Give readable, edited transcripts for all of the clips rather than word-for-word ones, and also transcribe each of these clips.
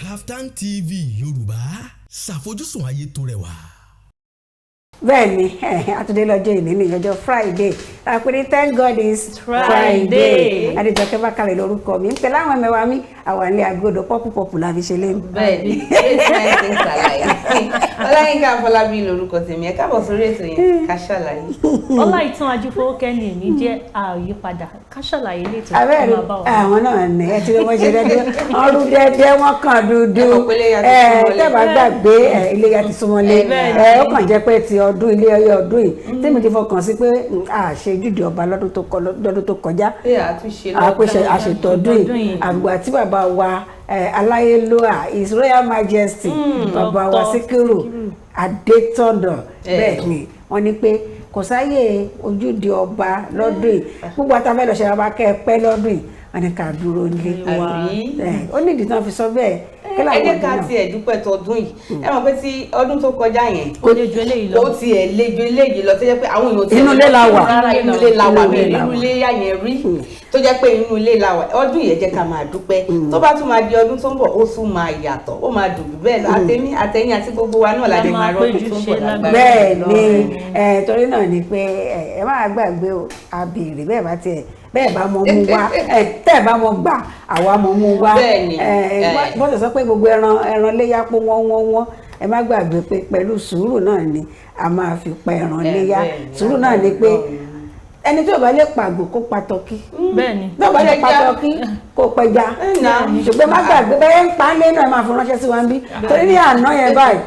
Kaftan TV Yorùbá ṣàfojúsùn ayé tó rẹwà. Bẹ́ẹ̀ni àtúndé lọ́jọ́ ìní ní ọjọ́ Friday àpèrè thank God is Friday Adéjọkẹ́ Bákàrẹ̀ lórúkọ mi ń pè láwọn ẹ̀mẹ̀wá mi àwọn ilé agodo pọ́pù la fi ṣe lẹ́nu. Bẹ́ẹ̀ni Ọláyínká Afọlábí lórúkọ tèmi ẹ káàbọ̀ sórí ètò yẹn ká ṣàlàyé. Ọláìtàn Ajífowókẹ́ ni èmi jẹ́ àyípadà ká ṣàlàyé létò abẹ́rẹ́ àwọn náà ní ẹ ti rí wọ́n ṣe dẹ́dẹ́ wọ́n rú dẹ́dẹ́ wọ́n kàn dúdú tẹ́bà gbàgbé iléyá ti súnmọ́lé ó kàn jẹ́ pé ti ọdún ilé ọyọ ọdún yìí tèmi ti fọkàn sí pé àṣẹ ojúde ọba lọ́dún tó kọjá àṣetọ̀ ọdún yìí àgbà tí bàbá wa aláyélúwà His Royal Majesty bàbá wa Síkírù Adétọ̀nà bẹ́ẹ̀ ni wọ́n ní pé kò sáyè ojúde ọba lọ́dún yìí gbogbo àtàfẹ́ lọ́sẹ̀ ọba kẹ́ ẹ pẹ́ lọ́dún yìí wọ́n ní ká dúró nílé wa ó ní ìdí tán fi sọ bẹ́ẹ̀. Ẹ jẹ́ ká tiẹ̀ dúpẹ́ tọdún yìí ẹ mọ̀ pé tí ọdún tó kọjá yẹn ó lè ju eléyìí lọ ó tiẹ̀ lè ju eléyìí lọ tó jẹ́ pé àwọn èèyàn inú ilé la wà inú ilé la wà inú ilé yà yẹn rí tó jẹ́ pé inú ilé la wà ọdún yìí ẹ jẹ́ ká máa dúpẹ́ tó bá tún máa di ọdún tó ń bọ̀ ó tún máa yàtọ̀ ó máa dùn bẹ́ẹ̀ lọ àtẹ̀yìn àti gbogbo wa náà láti máa rọ́ọ̀dún tó ń bọ̀ lágbára. bẹ́ẹ̀ ni torí náà ni pé ẹ máa gbàgbé àbèrè bẹ́ẹ̀ bá tiẹ̀ bẹ́ẹ̀ bá mọ mú wá tẹ́ẹ̀ bá mọ gbà àwa mọ mú wá bọ́sẹ̀ sọ pé gbogbo ẹran léyà pé wọ́n ẹ má gbàgbé pé pẹ̀lú sùúrù náà ni a máa fi pa ẹran léyà sùúrù náà ni pé ẹni tí ò bá lè pàgbò kó pa tọkí tí ò bá lè pa tọkí kó pẹja ṣùgbọ́n má gbàgbé bẹ́ẹ̀ ń pa lé náà máa fi ránṣẹ́ sí wa ń bí torí ní àná yẹn báyìí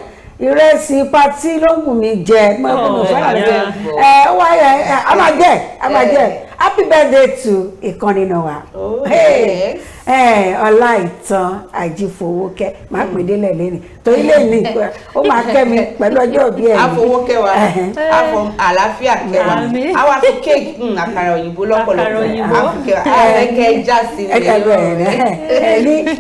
ìrẹsì patí ló wù mí jẹ mo fẹ́ràn rẹ wáyé a máa jẹ happy birthday to ìkànnì náà wa Ọláìtàn Ajífowókẹ́ máa pè délẹ̀ lẹ́nu torí lẹ́nu ó máa kẹ́ mi pẹ̀lú ọjọ́ òbí ẹ̀ Afowókẹ́ wa afọ àlàáfíà kẹwà àwọn afi kéèkì àkàrà òyìnbó lọ́pọ̀lọpọ̀ àfikẹ́ ẹ̀rẹ́kẹ́ já sí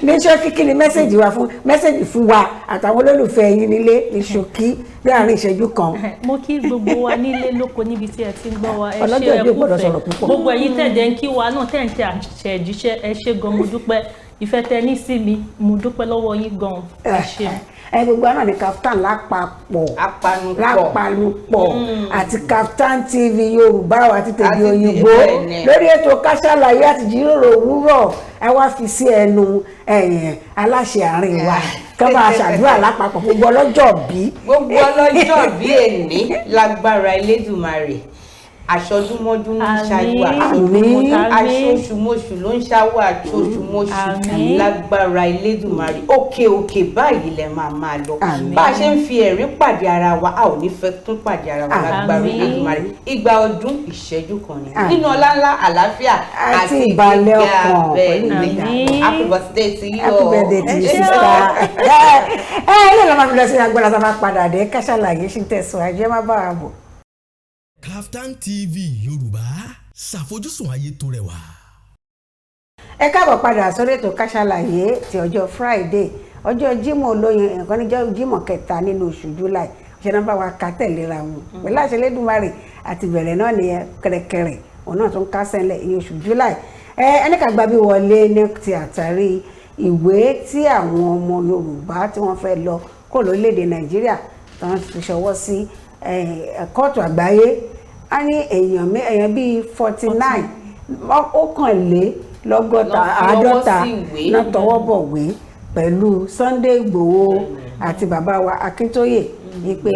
ní ṣókí kí ni mẹ́sẹ̀jì fún wa àtàwọn olólùfẹ́ yín nílé ní ṣókí láàrin ìṣẹ́jú kan. Mo kí gbogbo wa nílé lóko níbi tí ẹ ti ń gbọ́ wa ẹ ṣe ẹ kúfẹ́ gbogbo ẹ̀yin tẹ̀dẹ̀ ń kí wa náà tẹ̀ ń tẹ àṣẹjíṣẹ́ ẹ ṣe gan mo dúpẹ́ ìfẹ́ tẹ ní sí mi mo dúpẹ́ lọ́wọ́ yín gan ẹ ṣe. Gbogbo àná ni Kaftan lápapọ̀ àti Kaftan TV Yorùbá àti tèdè òyìnbó lórí ètò Ká Ṣàlàyé àti ìjíròrò òwúrọ̀ ẹ wá fi sí ẹnu aláṣẹ àárín wa kọ́ bá a ṣàdúrà lápapọ̀ gbogbo ọlọ́jọ́ bí èní lágbára Elédùmarè aṣọdúnmọ́dún ló ń ṣáwó aṣoṣùmọ́ṣù ló ń ṣáwó aṣoṣùmọ́ṣù lágbára Elédùmarè òkè báyìí lẹ máa lọ bá a ṣe ń fi ẹ̀rín pàdé ara wa a ò ní fẹ́ tún pàdé ara wa lágbára Elédùmarè igba ọdún ìṣẹ́jú kan ni nínú ọlá ńlá àlàáfíà àti ìbàlẹ̀ ọkàn pẹ̀lú happy birthday to you happy birthday to you sister ilé ìlànà mi lọ sí agbára tá a bá padà dé Ká Ṣàlàyé ṣì ń tẹ̀síwájú ẹ má bá wa bọ̀. Kaftan TV Yorùbá ṣàfojúsùn ayé tó rẹwà. Ẹ káàbọ̀ padà sórí ètò Ká Ṣàlàyé ti ọjọ́ Friday ọjọ́ Jímọ̀ olóyin nǹkan níjọ́ Jímọ̀ kẹta nínú oṣù July ṣe náà bá wa ká tẹ̀léra wọn pẹ̀lú àṣẹ Elédùmarè àti bẹ̀rẹ̀ náà nìyẹn kẹ̀rẹ̀kẹ̀rẹ̀ òun náà tún ká sẹ́lẹ̀ ní oṣù July ẹnìkàgbà bí wọlé ní ti àtàrí ìwé tí àwọn ọmọ Yorùbá tí wọ́n fẹ́ lọ kó lórílẹ̀‐èdè Nàìjíríà tí wọ́n fi ṣọwọ́ sí kóòtù àgbáyé a ní èèyàn bíi 49 ọ̀kànlélọ́gọ́ta àádọ́ta náà tọwọ́ bọ̀wé pẹ̀lú Sunday Igboho àti bàbá wa Akíntóyè ní pé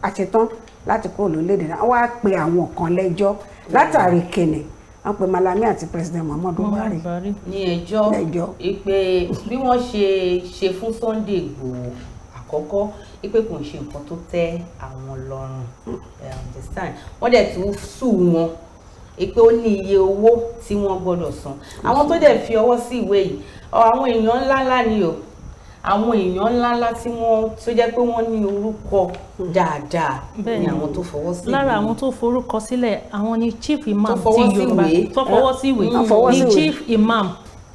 àṣetán láti kó lórílẹ̀‐èdè náà wọ́n á pe àwọn kan lẹ́jọ́ látàrí kìnnì wọ́n pe Malami àti President Muhammadu Buhari ní ẹjọ́ ìpè bí wọ́n ṣe fún Sunday Igboho àkọ́kọ́ ipe kò ń ṣe nǹkan tó tẹ́ àwọn lọ́rùn understand wọ́n dẹ̀ tún sùn wọn ipe ó ní iye owó tí wọ́n gbọ́dọ̀ san àwọn tó dẹ̀ fi ọwọ́ sí ìwé yìí àwọn èèyàn ńláńlá ni o àwọn èèyàn ńláńlá tí wọ́n tó jẹ́ pé wọ́n ní orúkọ dáadáa ni àwọn tó fọwọ́ sí ìwé lára àwọn tó forúkọ sílẹ̀ àwọn ni chief imam ti Yorùbá tó fọwọ́ sí ìwé ni chief imam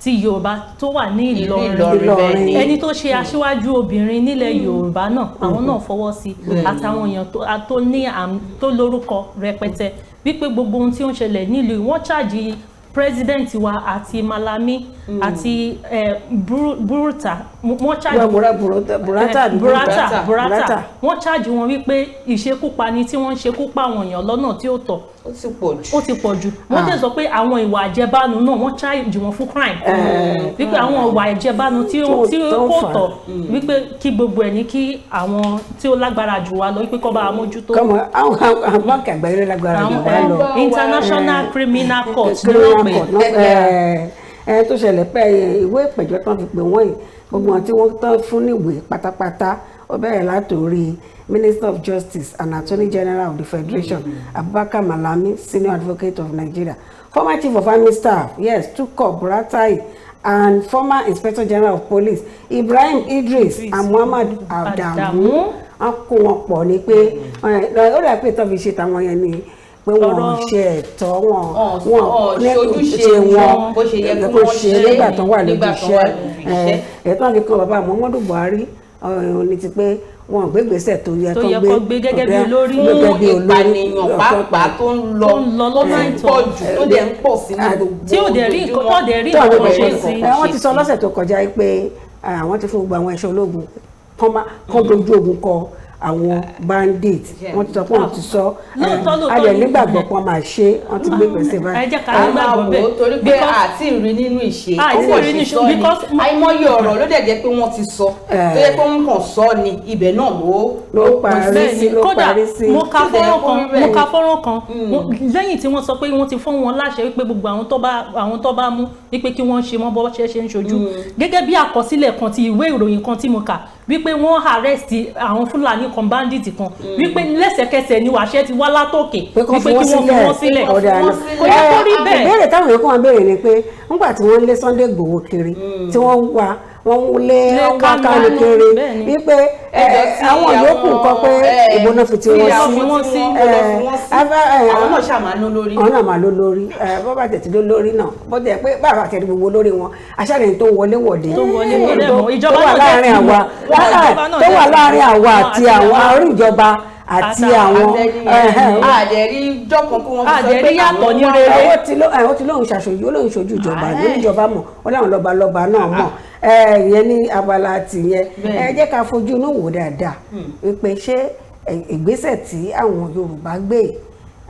ti Yorùbá tó wà ní Ìlọrin ẹni tó ṣe aṣíwájú obìnrin nílẹ̀ Yorùbá náà àwọn náà fọwọ́ sí àtàwọn èèyàn tó ní tó lórúkọ rẹpẹtẹ wípé gbogbo ohun tí ó ń ṣẹlẹ̀ nílùú wọ́n ṣáàjì president wa àti Malami àti Burata wọ́n charge Burata wọ́n charge wọn wípé ìṣekúpani tí wọ́n ń ṣekúpa àwọn èèyàn lọ́nà tí ó tọ́ ó ti pọ̀ jù wọ́n tẹ̀ sọ pé àwọn ìwà àjẹbánu náà wọ́n charge wọn fún crime wípé àwọn ìwà àjẹbánu tí kò tọ́ wípé kí gbogbo ẹ̀ ní kí àwọn tí ó lágbára jù wá lọ wípé kó bá a mójútó. àwọn báńkì àgbáyé lágbára jù wá lọ. International Criminal Court ni wọ́n pè tó ṣẹlẹ̀ pé ìwé ìpẹ̀jọ́ tán fi pè wọ́n yìí gbogbo wọn tí wọ́n tán fún níwèé pátápátá ó bẹ̀rẹ̀ látòrí Minister of Justice and Attorney General of the Federation Abubakar Malami, Senior Advocate of Nigeria, former Chief of Army Staff, yes, Tukur Buratai, and former Inspector General of Police Ibrahim Idris and Muhammad Adamu. a kó wọn pọ̀ ní pé ó dà pé tó fi ṣe tàwọn yẹn ni pé wọn ṣe ẹ̀tọ́ wọn ní ojúṣe wọn bó ṣe nígbà tó wà lójú iṣẹ́ ẹ̀tọ́ fi kan bàbá Muhammadu Buhari ní ti pé wọn gbégbèsè tó yẹ kó gbé gẹ́gẹ́ bí olórí ìpànìyàn pàápàá tó ń lọ lọ́nà pọ̀ jù tó dẹ̀ ń pọ̀ sí ní gbogbo tí ò dẹ̀ rí nǹkan ṣe sí. wọ́n ti sọ lọ́sẹ̀ tó kọjá pé àwọn ti fún gbogbo àwọn ẹ̀ṣọ́ ológun kọ́ dojú ogun kọ àwọn bandit wọ́n ti sọ pé wọ́n ti sọ ayọ̀ nígbàgbọ́ pé wọ́n máa ṣe wọ́n ti gbé gbèsè báyìí. ẹ jẹ́ ká nígbàgbọ́ bẹ́ẹ̀ torí pé àti ìrí nínú ìṣe ọwọ́ ìṣìṣọ́ ni àìmọye ọ̀rọ̀ ló dẹ̀ jẹ́ pé wọ́n ti sọ tó yẹ pé wọ́n kàn sọ ni ibẹ̀ náà ló parí sí. mo ka fọ́nrán kan lẹ́yìn tí wọ́n sọ pé wọ́n ti fún wọn láṣẹ wípé gbogbo àwọn tó bá mú wípé kí wọ́n ṣe mọ́ bọ́ ṣe ń ṣojú gẹ́gẹ́ bí àkọsílẹ̀ kan ti ìwé ìròyìn kan tí mo kà wípé wọ́n arrest àwọn Fúlàní kan bandit kan wípé lẹ́sẹ̀kẹsẹ̀ ni wàṣẹ ti wá látòkè wípé kí wọ́n fi wọ́n sílẹ̀ kò yẹ kó rí bẹ́ẹ̀. ìbéèrè táwọn èèyàn kan wá béèrè ni pé nígbà tí wọ́n lé Sunday Igboho kiri tí wọ́n lé Kanu kiri wípé àwọn yòókù kọ pé ìbò náà fi ti wọ́n sí àwọn náà ṣàmánú lórí. àwọn náà máa ló lórí bọ́bá tẹ̀tí ló lórí náà bó tẹ̀ pé bàbá tẹ̀tí gbogbo lórí wọn aṣáájú tó wọlé wọ̀dé tó wà láàrin àwa àti àwọn orí ìjọba àti àwọn àdẹ̀rí jọ́kan kí wọ́n fi sọ pé yàtọ̀ ní rere. ó ti lóun ṣàṣojú olóhùn ṣojú ìjọba oníjọba mọ̀ ó láwọn lọ́balọ́ba náà mọ̀ ìyẹn ní abala tìyẹn jẹ́ ká fojú inú wò dáadáa wípé ṣé ìgbésẹ̀ tí àwọn Yorùbá gbé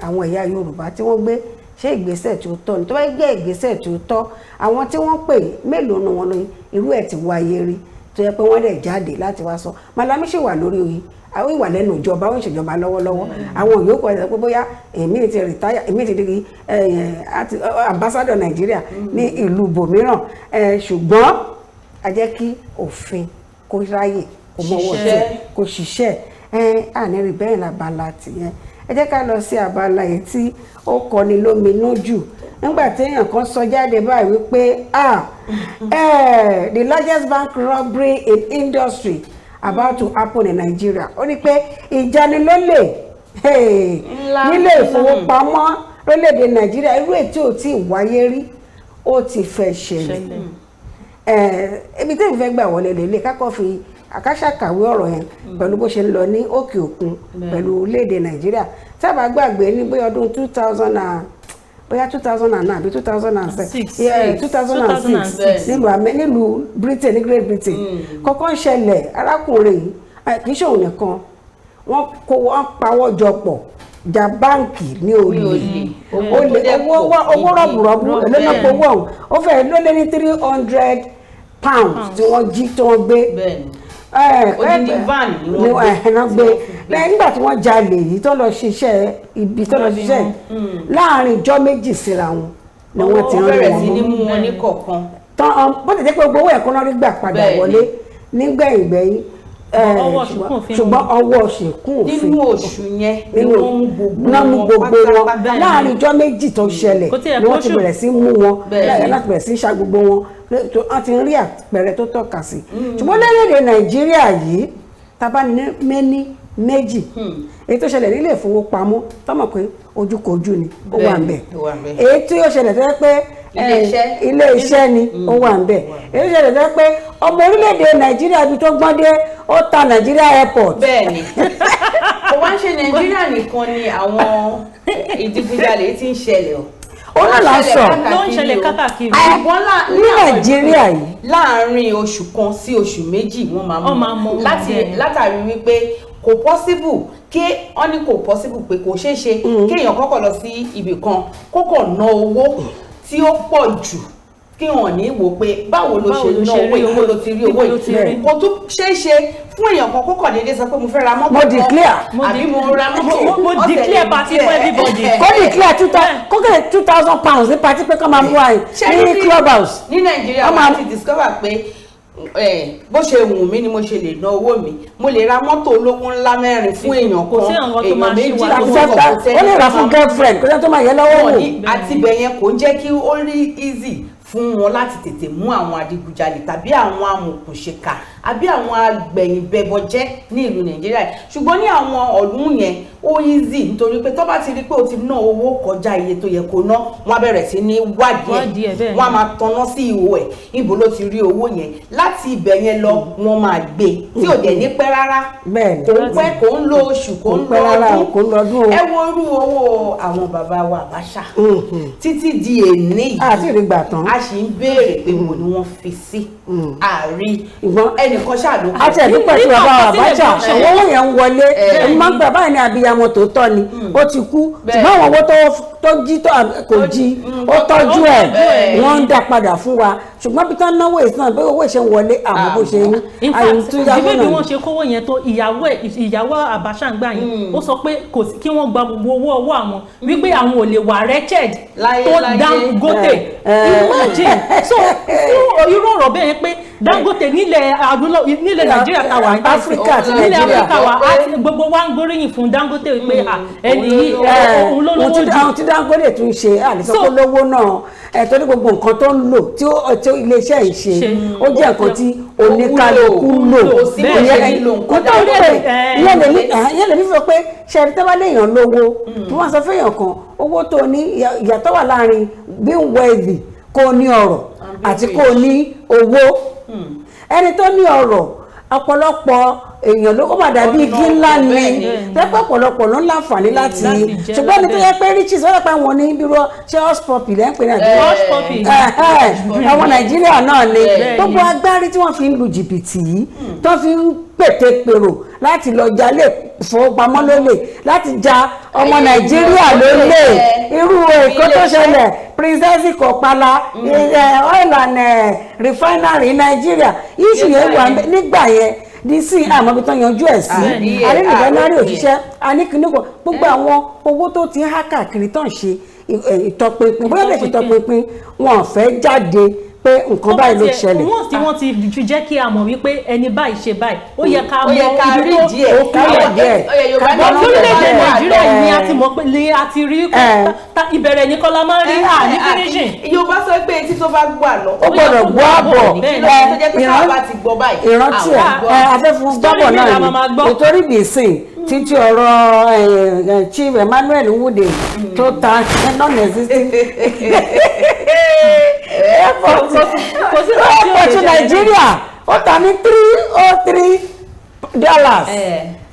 àwọn ẹ̀yà Yorùbá tí wọ́n gbé ṣé ìgbésẹ̀ tí ó tọ́ ni tó bá gbé ìgbésẹ̀ tí ó tọ́ àwọn tí wọ́n pè mélòó nu wọn lóyún irú ẹ̀ ti wáyé rí tó yẹ pé wọ́n lè jáde láti wá sọ Malami ṣì wà lórí oyè àwọn ìwà lẹ́nu ìjọba ó ń ṣèjọba lọ́wọ́lọ́wọ́ àwọn yòókù ẹ̀ pé bóyá èmi ti rìtáyà èmi ti di ambassador Nàìjíríà ní ìlú bòmíràn ṣùgbọ́n a jẹ́ kí òfin kó ráyè kó mọ́wọ́ tẹ̀ kó ṣiṣẹ́ àníri bẹ́ẹ̀ labala tìyẹn ẹ jẹ́ ká lọ sí abala yìí tí ó kọni lóminú jù nígbà tí èèyàn kan sọ jáde báyìí wípé the largest bank robbery in industry about to happen in Nigeria ó ní pé ìjanilólè nílé ìfowópamọ́ lórílẹ̀‐èdè Nàìjíríà irú ètí ò tí ì wáyé rí ó ti fẹ́ ṣẹlẹ̀ ibi tí èmi fẹ́ gbà wọlé lélẹ̀ kákọ́ fi àkáṣàkàwé ọ̀rọ̀ yẹn pẹ̀lú bó ṣe ń lọ ní òkè òkun pẹ̀lú orílẹ̀‐èdè Nàìjíríà tábà gbàgbé ní bóyá ọdún 2009 àbí 2006 nílùú Britain ní Great Britain kọ́kọ́ ń ṣẹlẹ̀ arákùnrin kì í ṣe òun nìkan wọ́n pawọ́ jọ pọ̀ ja báǹkì ní olè owó rọ̀bùrọ̀bù ẹlẹ́nàpọ̀ owó ọ̀hún ó fẹ́ ló lé ní 300 pounds tí wọ́n jí tí wọ́n gbé odindi van ni wọ́n gbé lẹ́yìn nígbà tí wọ́n jalè yìí tó lọ ṣiṣẹ́ ibi tó lọ ṣiṣẹ́ láàrin ìjọ́ méjì síra wọn ni wọ́n ti ń rí wọn bẹ̀rẹ̀ sí ní mú wọn ní kọ̀ọ̀kan. bó ti jẹ́ pé gbogbo owó ẹ̀kọ́ náà rí gbà padà wọlé nígbẹ̀yìngbẹ̀yìn ṣùgbọ́n ọwọ́ ṣìnkún òfin nínú oṣù yẹn ni wọ́n mú gbogbo wọn láàrin ìjọ́ méjì tó ṣẹlẹ̀ ni wọ́n ti bẹ̀rẹ̀ sí mú wọn láti bẹ̀rẹ̀ sí ṣá gbogbo wọn wọ́n ti ń rí àpẹẹrẹ tó tọ́ka sí ṣùgbọ́n lórílẹ̀-èdè Nàìjíríà yìí tábà ní méní méjì èyí tó ṣẹlẹ̀ nílé ìfowópamọ́ tọ́mọ̀ pé ojúkojú ni ó wà ń bẹ̀ èyí tí ó ṣẹlẹ̀ tó yẹ pé ilé iṣẹ́ ni ó wà ń bẹ̀ èyí tó ṣẹlẹ̀ tó yẹ pé ọmọ orílẹ̀-èdè Nàìjíríà ibi tó gbọ́n dé ó ta Nàìjíríà airport. bẹ́ẹ̀ni kò wá ń ṣe Nàìjíríà nìkan ni àwọn ìdígunjalè tí ń ṣẹlẹ̀ o. ó náà là ń sọ ló ń ṣẹlẹ̀ kákàkiri. ṣùgbọ́n ní Nàìjíríà yìí láàárín oṣù kan sí oṣù méjì wọ́n máa mú látàrí wípé kò possible kí wọ́n ní kò possible pé kò ṣeé ṣe kéèyàn kọ́kọ́ lọ sí ibì kan kókò ná owó tí ó pọ̀ jù kí wọ́n ní wò pé báwo ló ṣe ná owó ìwé ló ti rí owó yìí kò tún ṣeé ṣe fún èèyàn kan kókò déédéé sọ pé mo fẹ́ ra mọ́tò mo declare àbí mo ra mọ́tò mo declare party for everybody. kó declare £2,000 ní party pé kọ́ máa mú àyè ní club house. ní Nàìjíríà wọ́n ti discover pé bó ṣe wù mí ni mo ṣe lè ná owó mi mo lè ra mọ́tò olówó ńlá 4 fún èèyàn kan èèyàn méjì ó lè ra fún girlfriend kó jẹ́ tó máa yẹ lọ́wọ́ wò. àti bẹ̀yẹn kò ń jẹ́ kí ó rí easy fún wọn láti tètè mú àwọn adigunjalè tàbí àwọn amòòkùnṣèkà àbí àwọn agbẹ̀yìnbẹbọjẹ́ ní ìlú Nàìjíríà ṣùgbọ́n ní àwọn ọ̀lún yẹn ó easy nítorí pé tó bá ti rí pé o ti ná owó kọjá iye tó yẹ kó ná wọ́n á bẹ̀rẹ̀ sí ní wádìí ẹ̀ wọ́n á máa tanná sí ihò ẹ̀ níbo ló ti rí owó yẹn láti ibẹ̀ yẹn lọ wọ́n máa gbé tí ò dẹ̀ ní pẹ́ rárá kò ń pẹ́ kò ń lo oṣù kò ń lọ ọdún ẹ wo irú owó àwọn bàbá wa Abacha títí di èní yìí àti ìrìgbà tán a sì ń béèrè pé wo ni wọ́n fi sí àárín ẹnìkan ṣàlùkù. àti ẹ̀dúpẹ́ tí bàbá Abacha owó yẹn ń wọlé ẹni máa ń gbà báyìí ní abiyamọ tòótọ́ ni ó ti kú ṣùgbọ́n àwọn owó tó jí kò jí ó tọ́jú ẹ̀ wọ́n ń dá padà fún wa ṣùgbọ́n bí tán náwó ìsàn bí owó ìṣe ń wọlé àmọ́ bó ṣe ní. in fact ìdíbò bí wọ́n ṣe kówó yẹn tó ìyàwó Abacha ń gbà yẹn ó sọ pé kí wọ́n gba gbogbo owó ọwọ́ àwọn wípé àwọn ò lè wà wretched tó Dangote imagine so irú ọ̀rọ̀ bẹ́ẹ̀ pé Dangote nílẹ̀ Nàìjíríà tàwa Áfíríkà àti nílẹ̀ Nàìjíríà Áfíríkà wa gbogbo wa ń gbóríyìn fún Dangote pé ẹni yìí òun ló lówó jù. àwọn tí Dangote tún ṣe àlìsọ́kọ́ lówó náà torí gbogbo nǹkan tó ń lò tí iléeṣẹ́ yìí ṣe ó jẹ́ nǹkan tí oníkálukú lò ìyẹn lè ní fẹ́ pé ṣẹ́ni tó bá léèyàn lówó tí wọ́n sọ fẹ́yàn kan owó tó ní ìyàtọ̀ wà láàrin being wealthy kó ní ọrọ̀ àti kó ní owó ẹni tó ní ọrọ̀ ọ̀pọ̀lọpọ̀ èèyàn ló kọ́ máa dàbí igi ńlá ni tẹ́pẹ́ ọ̀pọ̀lọpọ̀ ló ń láǹfààní láti ṣùgbọ́n ní tó yẹ pé riches wọ́n lọ́pàá wọn ní bíró ṣé hush puppy lẹ́ ń pè náà ọmọ Nàìjíríà náà ni gbogbo agbárí tí wọ́n fi ń lu jìbìtì yìí tó fi ń pètèpèrò láti lọ jalè fowópamọ́ lólè láti ja ọmọ Nàìjíríà lólè irú èkó tó ṣẹlẹ̀ Princess Kọ̀pálá oil and refinery Nàìjíríà issue yẹn wà nígbà yẹn dc àmọ́bí tán yanjú ẹ̀ sí arínìbẹ́nárì òṣìṣẹ́ aníkíníkọ̀ gbogbo àwọn owó tó ti ń há káàkiri tán ṣe ìtọpinpin bóyá lè ṣe ìtọpinpin wọn ò fẹ́ jáde pé nǹkan báyìí ló ṣẹlẹ̀. wọ́n tí wọ́n ti jẹ́ kí a mọ̀ wípé ẹni báyìí ṣe báyìí ó yẹ ká mọ ibi tó kúrò díẹ̀. lórílẹ̀‐èdè Nàìjíríà ni a ti mọ̀ pé ni a ti rí ìbẹ̀rẹ̀ ní kọ́lá máa ń rí ní finishing. Yorùbá sọ pé etí tó bá gbọ́ àlọ́ ó gbọ́dọ̀ gbọ́ àbọ̀ ìrántí afẹ́fún gbọ́bọ̀ náà ni nítorí bìsìn títí ọ̀rọ̀ Chief Emmanuel Nwude tó ta non-existing airport to Nàìjíríà ó ta ní $303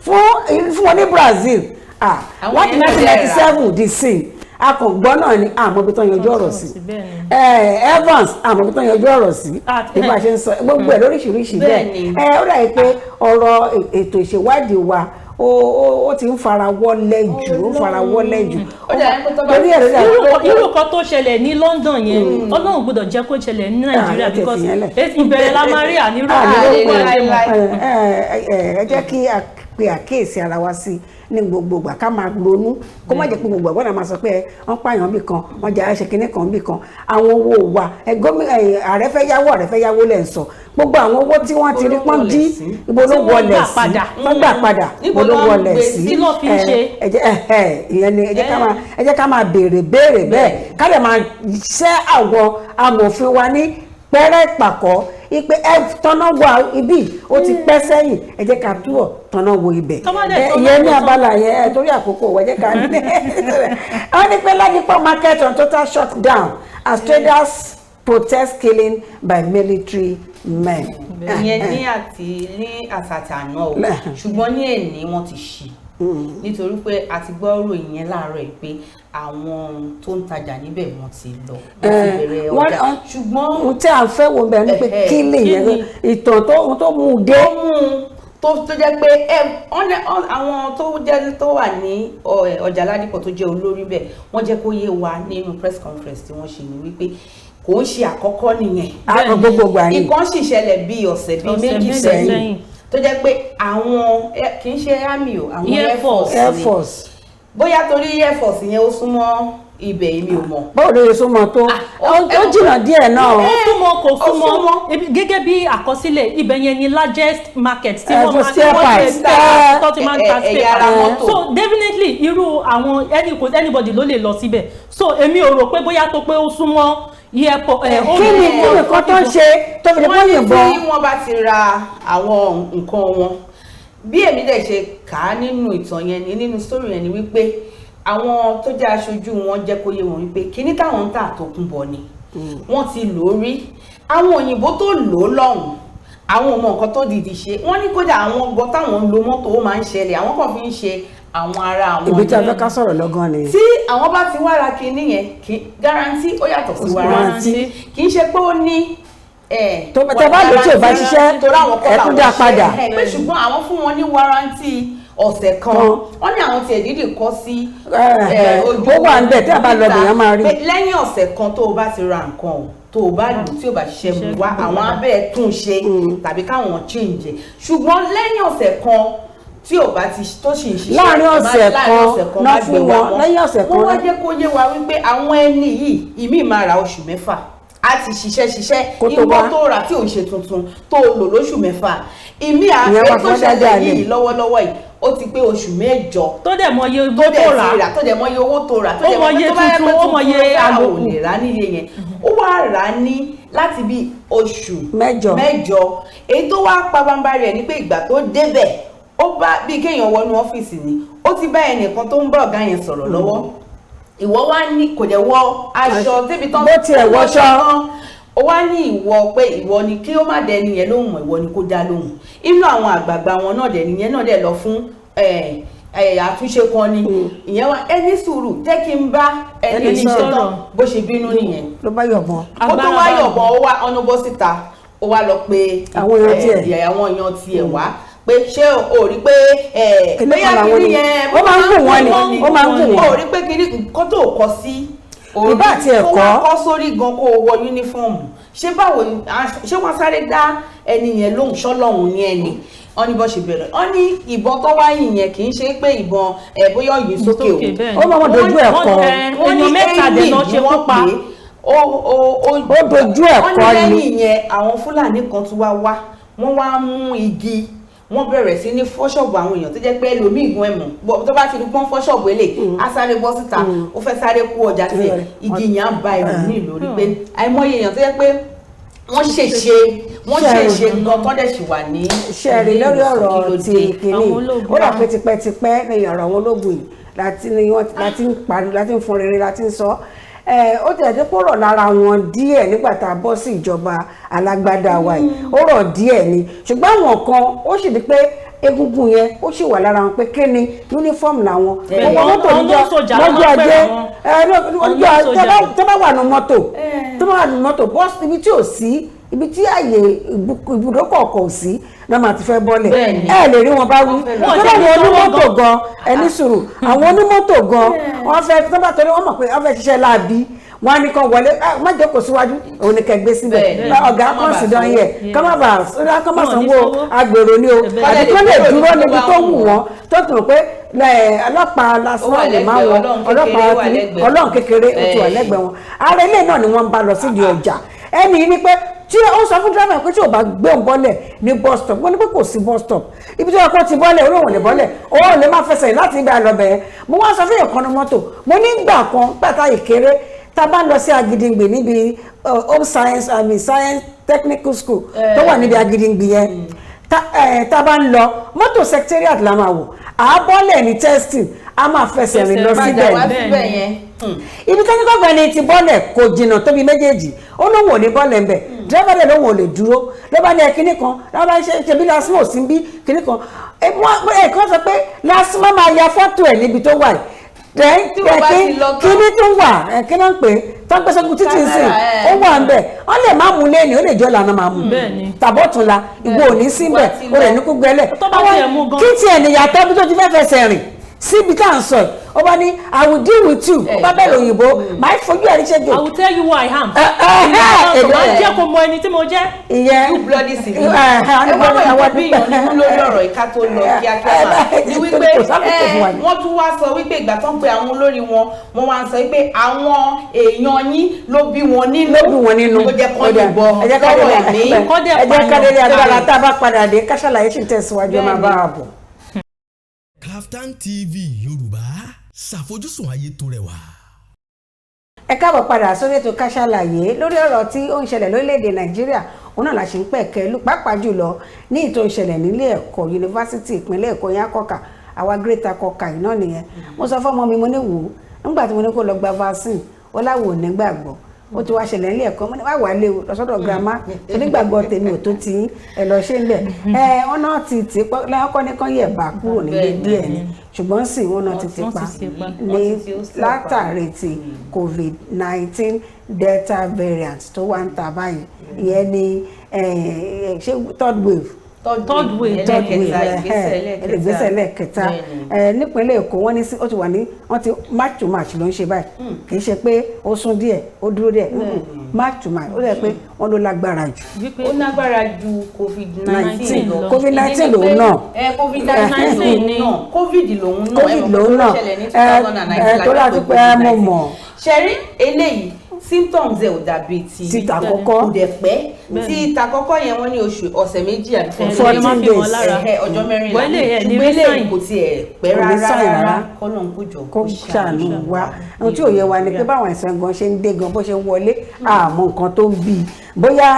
fún wọn ní Brazil láti 1997 DC akọ̀gbọ́n náà ni àmọ́bí tó yanjú ọ̀rọ̀ sí Evans àmọ́bí tó yanjú ọ̀rọ̀ sí nígbà ṣe ń sọ gbogbo ẹ̀ lóríṣiríṣi bẹ́ẹ̀ ó dàbí pé ọ̀rọ̀ ètò ìṣèwádìí wa ó ti ń fara wọlé jù irú kan tó ṣẹlẹ̀ ní London yẹn Ọlọ́run gbọ́dọ̀ jẹ́ kó ṣẹlẹ̀ ní Nàìjíríà because ìbẹ̀rẹ̀ la máa rí àníró ẹ jẹ́ kí a pe àkíyèsí ara wa sí ní gbogbo ìgbà ká máa ronú kó má jẹ́ pé gbogbo ìgbà náà máa sọ pé wọ́n pààyàn bì kan wọ́n jẹ́ àṣẹ kínní kan bì kan àwọn owó wa ààrẹ fẹ́ yáwó lẹ̀ ń sọ gbogbo àwọn owó tí wọ́n ti rí pọ́n dí ibo ló wọlé sí wọ́n gbà padà ibo ló wọlé sí ìyẹn ni ẹ jẹ́ ká máa béèrè bẹ́ẹ̀ ká lè máa ṣẹ́ àwọn amòfin wa ní pẹ́rẹ́ ìpàkọ́ ipe tọ́nà wà ibi ó ti pẹ́ sẹ́yìn ẹ jẹ́ ká túbọ̀ tọ́nà wo ibẹ̀ ìyẹn ní abala yẹn torí àkókò wọ́n jẹ́ ká ní wọ́n ní pé Ladipo market on total shut down as traders protest killing by military men. ìyẹn ní àsàtà náà o ṣùgbọ́n ní èní wọ́n ti ṣí nítorí pé a ti gbọ́ ròyìn yẹn láàárọ̀ yìí pé àwọn tó ń tajà níbẹ̀ wọ́n ti lọ wọ́n ti bẹ̀rẹ̀ ọjà ṣùgbọ́n ohun tí a fẹ́ wo bẹ́ẹ̀ ni pé kí lè yẹn ìtàn tó mú un dé tó jẹ́ pé àwọn tó wà ní ọjà Ládìpọ̀ tó jẹ́ olórí bẹ̀ wọ́n jẹ́ kó yé wa nínú press conference tí wọ́n ṣe ní wípé kò ń ṣe àkọ́kọ́ nìyẹn gbogbo àní nǹkan sì ṣẹlẹ̀ bí ọ̀sẹ̀ bíi méjì sẹ́yìn tó jẹ́ pé àwọn kì í ṣe army o àwọn air force bóyá torí air force yẹn ó súnmọ́ ibẹ̀ mi ò mọ̀. báwo ló yẹ súnmọ́ tó ó jìnnà díẹ̀ náà. ó súnmọ́ kò súnmọ́ gẹ́gẹ́ bí àkọsílẹ̀ ibẹ̀ yẹn ni largest market tí wọ́n máa ń ta spare. so definitely irú àwọn anybody ló lè lọ síbẹ̀ so èmi ò rò pé bóyá tó pé ó súnmọ́ kí ni nǹkan tó ń ṣe tó fi lè bọ́ yìnbọn. wọ́n ní tí wọ́n bá ti ra àwọn nǹkan wọn bí èmi dẹ̀ ṣe kà á nínú ìtàn yẹn ni nínú story yẹn ni wípé àwọn tó jẹ́ aṣojú wọn jẹ́ kó yé wọn wípé kíní táwọn ń tà tó kún bọ̀ ni wọ́n ti lò ó rí àwọn òyìnbó tó lò ó lọ́hùn àwọn ọmọ nǹkan tó dìdì ṣe wọ́n ní kódà àwọn gbọ́ táwọn ń lo mọ́tò ó máa ń ṣẹlẹ̀ àwọn kan fi ń ṣe àwọn ará àwọn ibi tí a fẹ́ ká sọ̀rọ̀ lọ́gán ni. tí àwọn bá ti wára kíní yẹn guarantee ó yàtọ̀ sí warranty kì í ṣe pé ó ní tó bá lò tí ò bá ṣiṣẹ́ ẹ̀kú dá padà. pé ṣùgbọ́n àwọn fún wọn ní warranty ọ̀sẹ̀ kan wọ́n ní àwọn tiẹ̀ dídì kọ́ sí ojú ó wà níbẹ̀ tí a bá lọ bìyàn máa rí. lẹ́yìn ọ̀sẹ̀ kan tó o bá ti ra nǹkan o tó o bá lò tí o bá ṣiṣẹ́ mu wá àwọn abẹ́ tún ṣe tàbí káwọn change ṣùgbọ́n lẹ́yìn ọ̀sẹ̀ kan tí o bá ti tó sì ń ṣiṣẹ́ láàrin ọ̀sẹ̀ kan náà fún wọn lẹ́yìn ọ̀sẹ̀ kan wọ́n wá jẹ́ kó yé wa wípé àwọn ẹni yìí ìmí máa ra oṣù mẹ́fà a ti ṣiṣẹ́ ìwọ tó rà tí ò ń ṣe tuntun tó lò lóṣù mẹ́fà ìmí àfẹ́ tó ṣẹlẹ̀ yìí lọ́wọ́lọ́wọ́ yìí ó ti pé oṣù mẹ́jọ tó dẹ̀ mọ iye owó tó rà tó dẹ̀ mọ iye owó tó rà tó dẹ̀ mọ iye tuntun ó mọ iye àlòkù lè rà níye yẹn ó wá rà ní láti bí oṣù mẹ́jọ èyí tó wá pabamba rẹ̀ ni pé ìgbà tó débẹ̀ ó bá bí kéèyàn wọnú ọ́fíìsì ni ó ti bá ẹnìkan tó ń bá ọ̀gá yẹn sọ̀rọ̀ lọ́wọ́ ìwọ wá ní kò dẹ̀ wọ aṣọ débi tán bó tiẹ̀ wọṣọ ó wá ní ìwọ pé ìwọ ni kí ó má dẹni yẹn lóhùn ìwọ ni kó dá lóhùn inú àwọn àgbààgbà wọn náà dẹni yẹn náà dẹ̀ lọ fún àtúnṣe kan ni ìyẹn wá ẹni sùúrù jẹ́ kí n bá ẹni ṣe tán bó ṣe bínú nìyẹn ló bá yọ̀bọ̀n ó tó wá yọ̀bọ̀n ó wá ọ̀nà bó síta ó wá lọ pé àwọn èèyàn tiẹ̀ wá pé ṣé o rí pé bóyá kiri yẹn ó máa ń gùn wọ́n ni ó máa ń gùn wọ́n o rí pé kiri nǹkan tó kọ sí ìbá àti ẹ̀kọ́ kó wá kọ́ sórí gan kó wọ yúnífọ́ọ̀mù ṣé báwo ṣé wọ́n sáré dá ẹni yẹn lóhùn ṣọ́lọ́hùn ní ẹni wọ́n ní bó ṣe bẹ̀rẹ̀ wọ́n ní ìbọn tó wáyé yẹn kì í ṣe pé ìbọn bóyá yìí sókè o ó máa wọ́n dojú ẹ̀kọ́ wọ́n ní ẹ̀yìn ni wọ́n pè ó dojú ẹ̀kọ́ ni wọ́n ní lẹ́yìn yẹn àwọn Fúlàní kan tún wá wọ́n wá mú igi wọ́n bẹ̀rẹ̀ sí ní fọ́ṣọ̀bù àwọn èèyàn tó jẹ́ pé ẹlòmíì gan ẹ̀mọ̀ tó bá ti rí pọ́n fọ́ṣọ̀bù èlé á sáré bọ́ síta ó fẹ́ sáré kú ọjà tiẹ̀ igi yẹn á ba ẹlòmíì lórí pé àìmọye èèyàn tó jẹ́ pé wọ́n ṣèṣe gan tó dẹ̀ sì wà ní. ṣẹ́ẹ̀rì lórí ọ̀rọ̀ ti kìíní ó dà pé tipẹ́tipẹ́ lẹ́yìn ọ̀rọ̀ àwọn ológun yìí láti ń parí láti ń fún rere láti ń sọ ó tẹ̀ tí kó rọ̀ lára wọn díẹ̀ nígbà tá a bọ́ sí ìjọba alágbádá wa yìí ó rọ̀ díẹ̀ ni ṣùgbọ́n àwọn kan ó sì di pé egungun yẹn ó sì wà lára wọn pé kí ni uniform làwọn owó mọ́tò lọ́jọ́ ajé tó bá wà ní mọ́tò bọ́ọ̀sì ibi tí ò sí ibi tí àyè ibùdókọ̀ ọkọ̀ ò sí náà máa ti fẹ́ bọ́lẹ̀ ẹ lè rí wọn bá wí tó bá ní onímọ́tò gan ẹni sùúrù àwọn onímọ́tò gan wọ́n fẹ́ tó bá torí wọ́n mọ̀ pé wọ́n fẹ́ ṣiṣẹ́ láabi wọ́n á ní kan wọlé má jókòó síwájú òun ni kẹgbẹ́ síbẹ̀ ọ̀gá kan sì dán yẹ kọ́ má sanwó agbèrò ni o àti kí wọ́n lè dúró níbi tó wù wọ́n tó tún pé ọlọ́pàá lásán lè máa wọn ọlọ́pàá ọlọ́run kékeré ó ti wà lẹ́gbẹ̀ẹ́ wọn ara ilé náà ni wọ́n ń bá lọ sídìí ọjà ẹni ní pé tí ó sọ fún driver pé tí ò bá gbé òun bọ́lẹ̀ ní bus stop wọ́n ní pé kò sí bus stop ibi tí ọkọ̀ ti bọ́lẹ̀ olóhùn lè bọ́lẹ̀ òun lè má fẹsẹ̀ láti ibà lọ bẹ̀rẹ̀ mo wá sọ fún ìyẹ̀kan ní mọ́tò mo ní gbà kan pàtà ìkéré tá a bá lọ sí Agídìngbì níbi home science science technical school tó wà níbi Agídìngbì yẹn tá a bá ń lọ mọ́tò secretariat la máa wò àbọ̀lẹ̀ ní testing a máa fẹsẹ̀ rìn lọ síbẹ̀ ibi tí wọ́n gbà ní ti bọ́lẹ̀ kò jìnnà tóbi méjèèjì ó lóun ò ní bọ́lẹ̀ ń bẹ̀ dírẹ́fà dẹ̀ lóun ò lè dúró ló bá ní kinní kan ló bá ṣe bí lásìmọ̀ sí bí kinní kan ẹ̀kan sọ pé lásìmọ̀ máa ya fọ́tò ẹ̀ níbi tó wà kíní tó wà kí náà ń pè tó ń pẹ́ sọ́kùn títí ń sìn ó wà ń bẹ̀ wọ́n lè má mú lẹ́nu ó lè jọ́ lànà máa mú tàbọ̀túnla ìwọ ò ní síbẹ̀ ó rẹ̀ ní kú gbẹ́lẹ̀ kí tiẹ̀ nìyàtọ̀ bí tó ti fẹ́ fẹsẹ̀ rìn síbi tá à ń sọ ó bá ní I will deal with you ó bá bẹ̀rẹ̀ òyìnbó máa fojú ẹ̀rí ṣẹ́jú. I will tell you who I am. ìyá jẹ́ kó mọ ẹni tí mo jẹ́. ìyẹn you bloody civil. ẹ wá wọ ìwọ bí ìyànnú lórí ọ̀rọ̀ ìka tó lọ kíákíá máa ní wípé wọ́n tún wá sọ wípé ìgbà tó ń pe àwọn olórí wọn wọ́n wá ń sọ wípé àwọn èèyàn yín ló bí wọn nínú ló jẹ́ kọ́ dìbò kọ́rọ̀ ẹ̀mí. ẹ jẹ́ kádẹ́rẹ́ agbára tá a bá padà dé ká ṣàlàyé sì tẹ̀síwájú máa bá a bọ̀. Kaftan TV Yorùbá ṣàfojúsùn ayé tó rẹwà. Ẹ káàbọ̀ padà sórí ètò Ká Sálàyé lórí ọ̀rọ̀ tí ó ń ṣẹlẹ̀ lórílẹ̀‐èdè Nàìjíríà òun náà la ṣe ń pẹ̀kẹ́ lù pàápàá jùlọ ní ìtò ìṣẹ̀lẹ̀ nílé ẹ̀kọ́ yunifásitì ìpínlẹ̀ Èkó yẹn akọ́kà àwa Greater Akọ́kà yìí náà nìyẹn mo sọ fọ́mọ mi mo ní wò ó nígbà tí mo ní kó lọ gba vaccine ó láwò nígbàgbọ́ ó ti wá ṣẹlẹ̀ nílé ẹ̀kọ́ mo ní wá wà lé o lọ́sọ́dọ̀ girama onígbàgbọ́ tèmi ò tó ti ẹ lọ ṣe ń bẹ̀ wọn náà ti tì lẹ́yìnkọ́ ní kán yẹ̀ bá kúrò nílé díẹ̀ ni ṣùgbọ́n sì wọn náà ti ti pa ní látàrí ti COVID-19 Delta variant tó wá ń ta báyìí ìyẹn ni ṣé third wave ìgbésẹ̀ lẹ́ẹ̀kẹta nípínlẹ̀ Èkó wọ́n ní ó ti wà ní wọ́n ti march to march ló ń ṣe báyìí kì í ṣe pé ó sún díẹ̀ ó dúró díẹ̀ march to march ó lè pé wọ́n ló lágbára jù. ó lágbára ju COVID-19 lọ. COVID-19 lòun náà. COVID-19 lòun náà. COVID lòun náà. COVID lòun náà. tó láti pẹ́ mo mọ̀. ṣẹ́rí eléyìí symptoms ẹ ò dàbí ti tàkọ́kọ́ kò dẹ̀ pẹ́ tí tàkọ́kọ́ yẹn wọ́n ní ọ̀sẹ̀ méjì àbí 14 days ọjọ́ mẹ́rìnlá ṣùgbọ́n eléyìí kò tiẹ̀ pẹ́ rárá kọ́lọ́n kó jọ kó ṣàánú wa ohun tí ò yẹ wa ni pé báwọn àìsàn gan ṣe ń dé gan bó ṣe ń wọlé àmọ́ nǹkan tó ń bí bóyá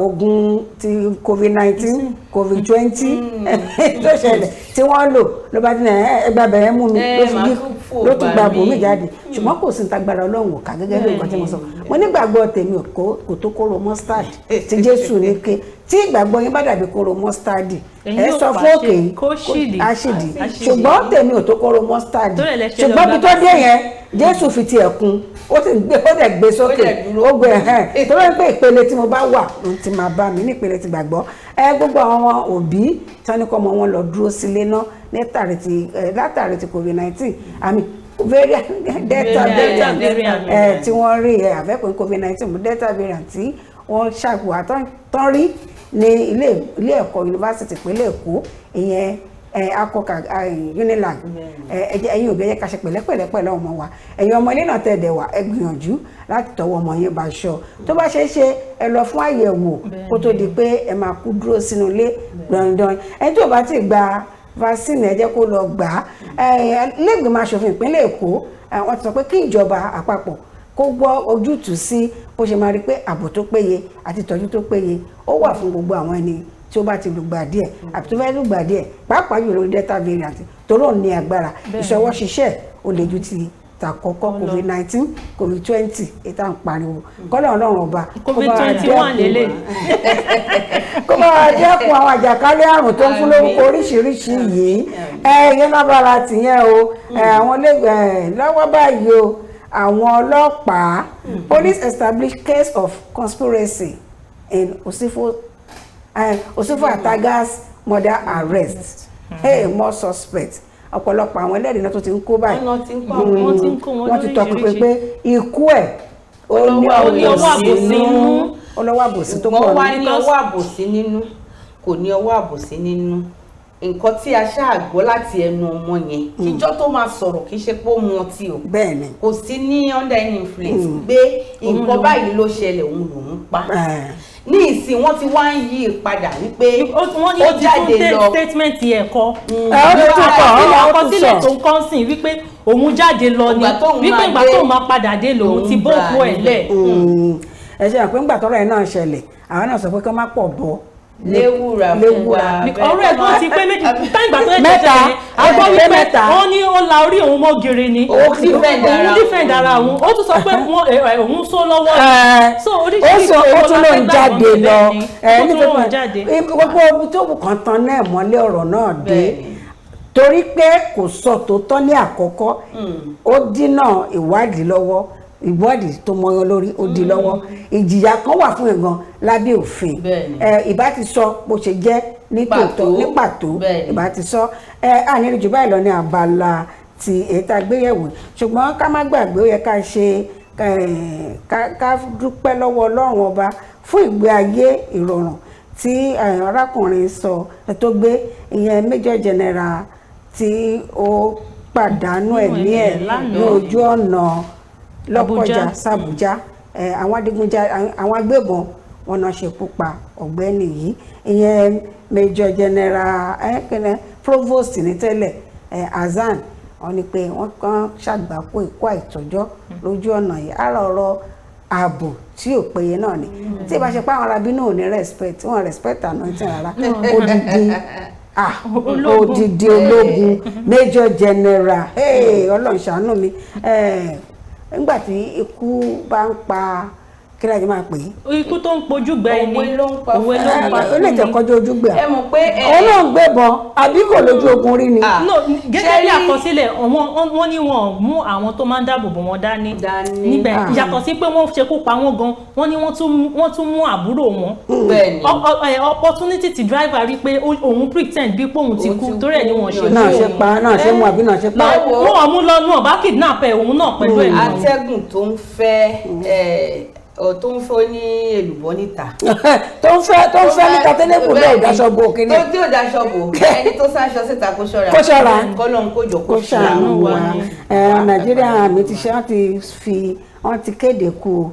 oògùn ti COVID-19 COVID-20 tó ṣẹlẹ̀ tí wọ́n lò ló bá dín ẹgbà bẹ̀rẹ̀ mú mi ló tún gba bòmí jáde ṣùgbọ́n kò sí ní tagbára Ọlọ́run ò ká gẹ́gẹ́ bí nǹkan tí mo sọ mo nígbàgbọ́ tèmi kò tó kóró mustard tí Jésù ní ké tí ìgbàgbọ́ yín bá dàbí kóró mustard ẹ sọ fún òkè àṣìdì ṣùgbọ́n tèmi ò tó kóró mustard ṣùgbọ́n bí tó dé yẹn Jésù fi tiẹ̀ kún ó dẹ̀ gbé sókè ó gbé tó ló ń pè ìpele tí mo bá wà ló ti máa bá mi ní ìpele ti gbàgbọ́ gbogbo àwọn òbí tánikọ́ ọmọ wọn lọ dúró sílé náà látàrí ti COVID-19 àmì Delta variant tí wọ́n rí àfẹ́kùn COVID-19 Delta variant tí wọ́n ṣàgbọ́ tán rí ní ilé ẹ̀kọ́ yunifásitì ìpínlẹ̀ Èkó ìyẹn Akọ́kà Unilag ẹ̀yin òbí ẹ̀yẹ ká ṣe pẹ̀lẹ́pẹ̀lẹ́ pẹ̀lú ọmọ wa ẹ̀yin ọmọ ilé náà tẹ̀dẹ̀ wá ẹ gbìyànjú láti tọwọ́ ọmọ yẹn bá ṣọ tó bá ṣe é ṣe ẹ lọ fún àyẹ̀wò kó tó di pé ẹ máa kú dúró sínú ilé dandan ẹni tó bá ti gba vaccine ẹ jẹ́ kó lọ gbà á ilé-ìgbìmọ̀ aṣòfin ìpínlẹ̀ Èkó wọ́n ti sọ pé kí ìjọba àpapọ̀ kó gbọ́ ojútùú sí bó ṣe máa rí pé ààbò tó péye àti ìtọ́jú tó péye ó wà fún gbogbo àwọn ẹni tí ó bá ti lùgbà díẹ̀ àbí tó fẹ́ lùgbà díẹ̀ pàápàá jùlọ lórí Delta variant tó lóun ní agbára ìṣọwọ́ ṣiṣẹ́ ó lè ju ti tàkọ́kọ́ COVID-19 COVID-20 ètò à ń pariwo kọ́lẹ̀ Ọlọ́run ọba COVID-21 lélẹ̀ kó bá wa dẹ́kun àwọn àjàkálẹ̀ àrùn tó ń fún lórúkọ oríṣiríṣi yìí yẹn lábára tìyẹn o àwọn lọ́wọ́ báyìí o àwọn ọlọ́pàá police established case of conspiracy in Osifo Atagas murder arrest more suspect ọ̀pọ̀lọpọ̀ àwọn ẹlẹ́rìí náà tó ti ń kó báyìí wọ́n ti tọpinpin pé ikú ẹ̀ ó ní ọwọ́ àbòsí tó pọ̀ wọ́n wá ní ọwọ́ àbòsí nínú kò ní ọwọ́ àbòsí nínú nǹkan tí a ṣáà gbọ́ láti ẹnu ọmọ yẹn kíjọ́ tó máa sọ̀rọ̀ kì í ṣe pé ó mu ọtí o bẹ́ẹ̀ni kò sí ní under any influence gbé nǹkan báyìí ló ṣẹlẹ̀ òun lòún pa ní ìsìn wọ́n ti wá ń yí padà wípé ó jáde lọ statement ẹ̀kọ́ ó tún sílẹ̀ tó ń kọ́ sí wípé òun jáde lọ ni wípé ìgbà tó máa padà dé lòun ti bókú ẹ̀ lẹ̀. ẹ ṣe àpé ńgbà tọ́rọ̀ ẹ̀ náà ṣẹlẹ̀ àwọn náà sọ pé kí wọ́n má pọ̀ bọ́ léwúra fún wa ọ̀rọ̀ ẹ̀ tó ti pé méjì táìgbà tó ẹ̀jẹ̀ ṣẹlẹ̀ àgbọ̀ wípé wọ́n ní ó la orí òun mọ́ gèrè ni òun dífẹ̀ǹd ara òun ó tún sọ pé òun só lọ́wọ́ so oríṣiríṣi ó tún ló ń jáde lọ gbogbo ibi tó kàn tán náà mọ́lé ọ̀rọ̀ náà dé torí pé kò sọ tòótọ́ ní àkọ́kọ́ ó dínà ìwádìí lọ́wọ́ ìwádìí tó mọyán lórí ó di lọ́wọ́ ìjìyà kan wà fún ẹ̀gàn lábẹ́ òfin ìbá ti sọ bó ṣe jẹ́ ní tòótọ́ ní pàtó ìbá ti sọ àníri jù báyìí lọ ní abala ti èyí tá a gbé yẹ̀wò ṣùgbọ́n ká má gbàgbé ó yẹ ká ṣe ká dúpẹ́ lọ́wọ́ Ọlọ́run ọba fún ìgbé ayé ìrọ̀rùn tí arákùnrin sọ tó gbé ìyẹn Major General tí ó pàdánù ẹ̀mí ẹ̀ ní ojú ọ̀nà Lọ́kọ́jà sàbújá àwọn agbébọn wọn náà ṣekú pa ọ̀gbẹ́ni yìí ìyẹn Major General Provost ní tẹ́lẹ̀ Hasan wọ́n ní pé wọ́n kàn ṣàgbákò ikú àìtọ́jọ́ lójú ọ̀nà yìí ara ọ̀rọ̀ ààbò tí ò péye náà ni tí ìbá ṣe pé àwọn arábí náà ò ní respect wọn respect anointing rárá odidi ológun Major General Ọlọ́run ṣàánú mi nígbà tí ikú bá ń pa kí láti máa pè é. ikú tó ń pojú gbẹ ni òwe ló ń pa ó lè tẹ̀ kọjú ojú gbẹ. ẹ mọ̀ pé òun náà ń gbébọn àbí kò lójú ogun rí ni. gẹ́gẹ́ bí àkọsílẹ̀ wọ́n ní wọ́n mú àwọn tó máa ń dáàbò bò wọ́n dání níbẹ̀ yàtọ̀ sí pé wọ́n ṣekú pa wọ́n gan wọ́n ní wọ́n tún mú àbúrò wọn. Opportunity ti driver rí pé òun pretend bí pé òun ti kú torí ẹ̀ ni wọ́n ṣe náà ṣe pa náà ṣe mú àbí náà ṣe pa. wọ́n mú lọ náà bá kidnap ẹ̀ òun náà pẹ̀lú ẹ̀. atẹ́gùn tó ń fẹ́ tó ń fọ́ ní èlùbọ́ níta. tó ń fẹ́ níta tẹ́lẹ̀kù bẹ́ẹ̀ daṣọ bo kíní. tó tí ò daṣọ bò ẹni tó sáṣọ síta kó ṣọ́ra. kó ṣọ́ra kọ́lọ́n kó jọ kó ṣàánú wa. Nàìjíríà mi ti ṣe wọ́n ti kéde kú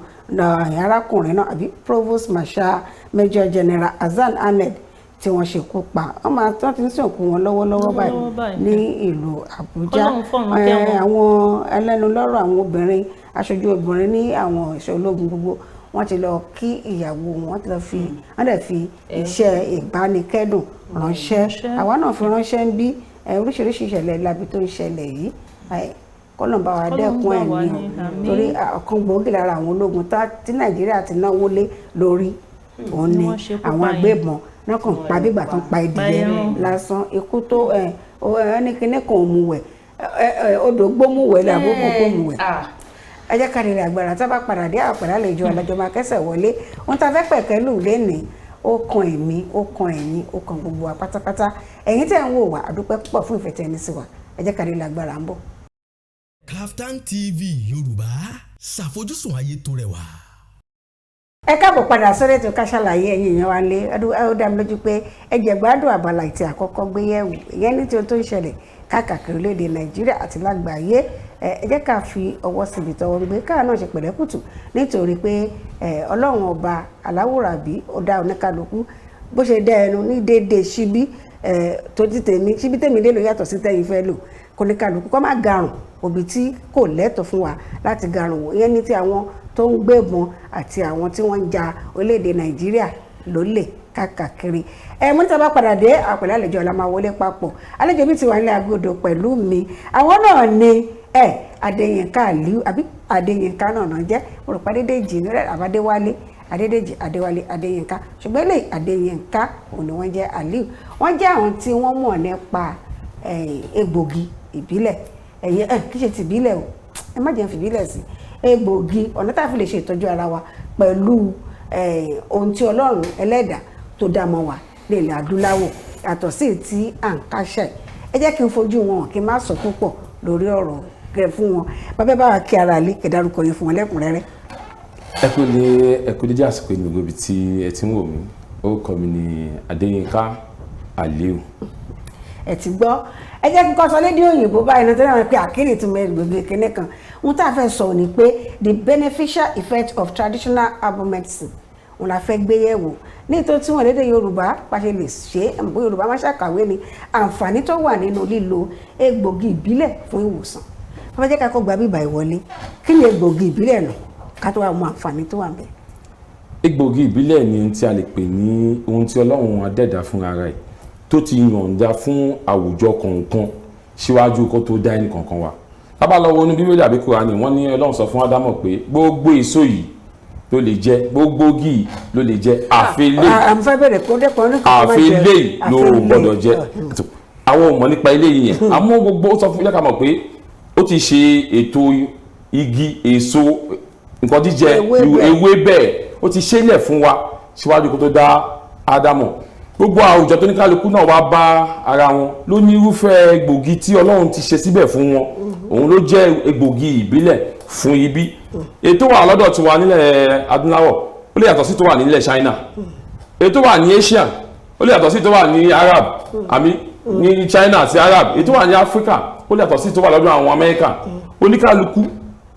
arákùnrin náà àbí Provost Marshal Major General Hasan Ahmed tí wọ́n ṣekú pa wọ́n ti ń sìnkú wọn lọ́wọ́lọ́wọ́ báyìí ní ìlú Àbújá. àwọn ẹlẹ́nulọ́rọ̀ àwọn obìnrin aṣojú obìnrin ní àwọn ìṣẹ́ ológun gbogbo wọ́n ti lọ kí ìyàwó wọn ti lọ wọ́n dẹ̀ fi iṣẹ́ ìbánikẹ́dùn ránṣẹ́ àwa náà fi ránṣẹ́ ń bí oríṣiríṣi ìṣẹ̀lẹ̀ lábi tó ń ṣẹlẹ̀ yìí kọ́nà bá wa dẹ́kun ẹ̀ ní o torí ọ̀kan gbòógì lára àwọn ológun tí Nàìjíríà ti náwó lé lórí òun ni àwọn agbébọn náà kàn pa bígbà tó ń pa ìdílé lásán ikú tó ẹni kíní kan ò mú wẹ̀ odò gbómùwẹ̀ làbókò kò mú wẹ̀ ẹ jẹ́ ká rí rẹ̀ àgbàrá tá a bá padà dé àpàdé àlejò alájọ máa kẹ́sẹ̀ wọlé wọn ta fẹ́ pẹ̀kẹ́ lù lẹ́nìí ó kan èmi ó kan ẹ̀yin ó kan gbogbo wa pátápátá ẹ̀yin tẹ̀ ń wò wá àdúpẹ́ púpọ̀ fún ìfẹ́ tẹ̀ ní sí wa ẹ jẹ́ ká rí rẹ̀ àgbàrá ń bọ̀. Kaftan TV Yorùbá ṣàfojúsùn ayé tó rẹwà. Ẹ káàbọ̀ padà sórí ètò Ká Sálàyé ẹ̀yin èèyàn wa lé ó dá mi lójú pé ẹ jẹ́ gbádùn àbàlà ìtì àkọ́kọ́ gbé yẹ̀wò ìyẹn ní tí ó tó ń ṣẹlẹ̀ káàkiri orílẹ̀-èdè Nàìjíríà àti lágbàáyé ẹ jẹ́ ká fi ọwọ́ síbi tọwọ́ gbé káà náà ṣe pẹ̀lẹ́kùtù nítorí pé Ọlọ́run ọba aláwòrábí ó dá oníkálukú bó ṣe dá ẹnu ní déédéé síbí tó ti tèmi síbí tèmi lè lò yàtọ̀ sí tẹ́yìn fẹ́ lò kò ní kálukú kó má garùn òbí tí kò lẹ́tọ̀ọ́ fún wa láti garùn wò ìyẹn ní ti àwọn tó ń gbébọn àti àwọn tí wọ́n ń ja orílẹ̀-èdè Nàìjíríà lólè káàkiri mo ní tá bá padà dé àpẹẹrẹ àlejò ọ̀la máa wọlé papọ̀ àlejò mi ti wà nílé agodo pẹ̀lú mi àwọn náà ni Adéyínká Aliu àbí Adéyínká náà jẹ́ mo rò pé Adédèjì rẹ̀ àbádéwálé Adédèjì Adéwálé Adéyínká ṣùgbọ́n eléyìí Adéyínká òun ni wọ́n jẹ́ Aliu wọ́n jẹ́ àwọn tí wọ́n mọ̀ nípa egbògi ìbílẹ̀ kì í ṣe ti ìbílẹ̀ o ẹ má jẹ́ fi ìbílẹ̀ sí egbògi ọ̀nà tá a fi lè ṣe ìtọ́jú ara wa pẹ̀lú ohun tí Ọlọ́run ẹlẹ́dàá tó dá mọ́ wa ní ilẹ̀ adúláwọ̀ yàtọ̀ sí ti à ń káṣẹ̀ ẹ jẹ́ kí n fojú wọn kí n má sọ púpọ̀ lórí ọ̀rọ̀ rẹ fún wọn bàbá bá wa kí ara lé kẹdárúkọ yẹn fún wọn lẹ́kùnrẹ́rẹ́. ẹ kú dédé àsìkò ìnùgbò ibi tí ẹ ti ń wò mí orúkọ mi ni Adéyínká Aliu. ẹ ti gbọ́ ẹ jẹ́ kí n kọ́ sọ lédè òyìnbó báyìí náà tẹ́lẹ̀ wọn pé àkíní tún mẹ́rin gbogbo ìkíní kan ohun tá a fẹ́ sọ ni pé the beneficial effect of traditional herbal medicine òun la fẹ́ gbé yẹ̀wò nítorí tí wọ́n lédè Yorùbá pàṣẹ lè ṣe é àmọ́ Yorùbá máa ṣàkàwé ni àǹfààní tó wà nínú lílo egbògi ìbílẹ̀ fún ìwòsàn wọ́n fẹ́ jẹ́ ká kó gba bíbá ìwọlé kí ni egbògi ìbílẹ̀ náà ká tó wà mọ àǹfààní tó wà ń bẹ̀. egbògi ìbílẹ̀ ni tí a lè pè ní ohun tí Ọlọ́run adẹ́dá fúnra rẹ̀ tó ti yọ̀ǹda fún àwùjọ kọ̀ọ̀kan síwájú kó tó dá ẹnì kọ̀ọ̀kan wa tábà lọ wọnú Bíbélì àbí Kùránì wọ́n ní Ọlọ́run sọ fún Ádámọ̀ pé gbogbo èso yìí ló lè jẹ gbogbo igi ló lè jẹ àfẹlẹ ló gbọ́dọ̀ jẹ àwọn ò mọ̀ nípa eléyìí yẹn àmọ́ gbogbo ó sọ fún yàrá mọ̀ pé ó ti ṣe ètò igi èso nǹkan jíjẹ ewébẹ̀ ó ti ṣe lẹ̀ fún wa síwájú kó tó dá Ádámù gbogbo àwùjọ tó ní kálukú náà wá bá ara wọn ló ní irúfẹ́ egbògi tí Ọlọ́run ti ṣe síbẹ̀ fún wọn òun ló jẹ́ egbògi ìbílẹ̀ fún ibi ètò wà lọ́dọ̀ tí wà nílẹ̀ adúláwọ̀ ó lè yàtọ̀ sí tó wà nílẹ̀ China ètò wà ní Asia ó lè yàtọ̀ sí tó wà ní Arab àmì ní China àti Arab ètò wà ní Africa ó lè yàtọ̀ sí tó wà lọ́dọ̀ àwọn Amẹ́ríkà oníkálukú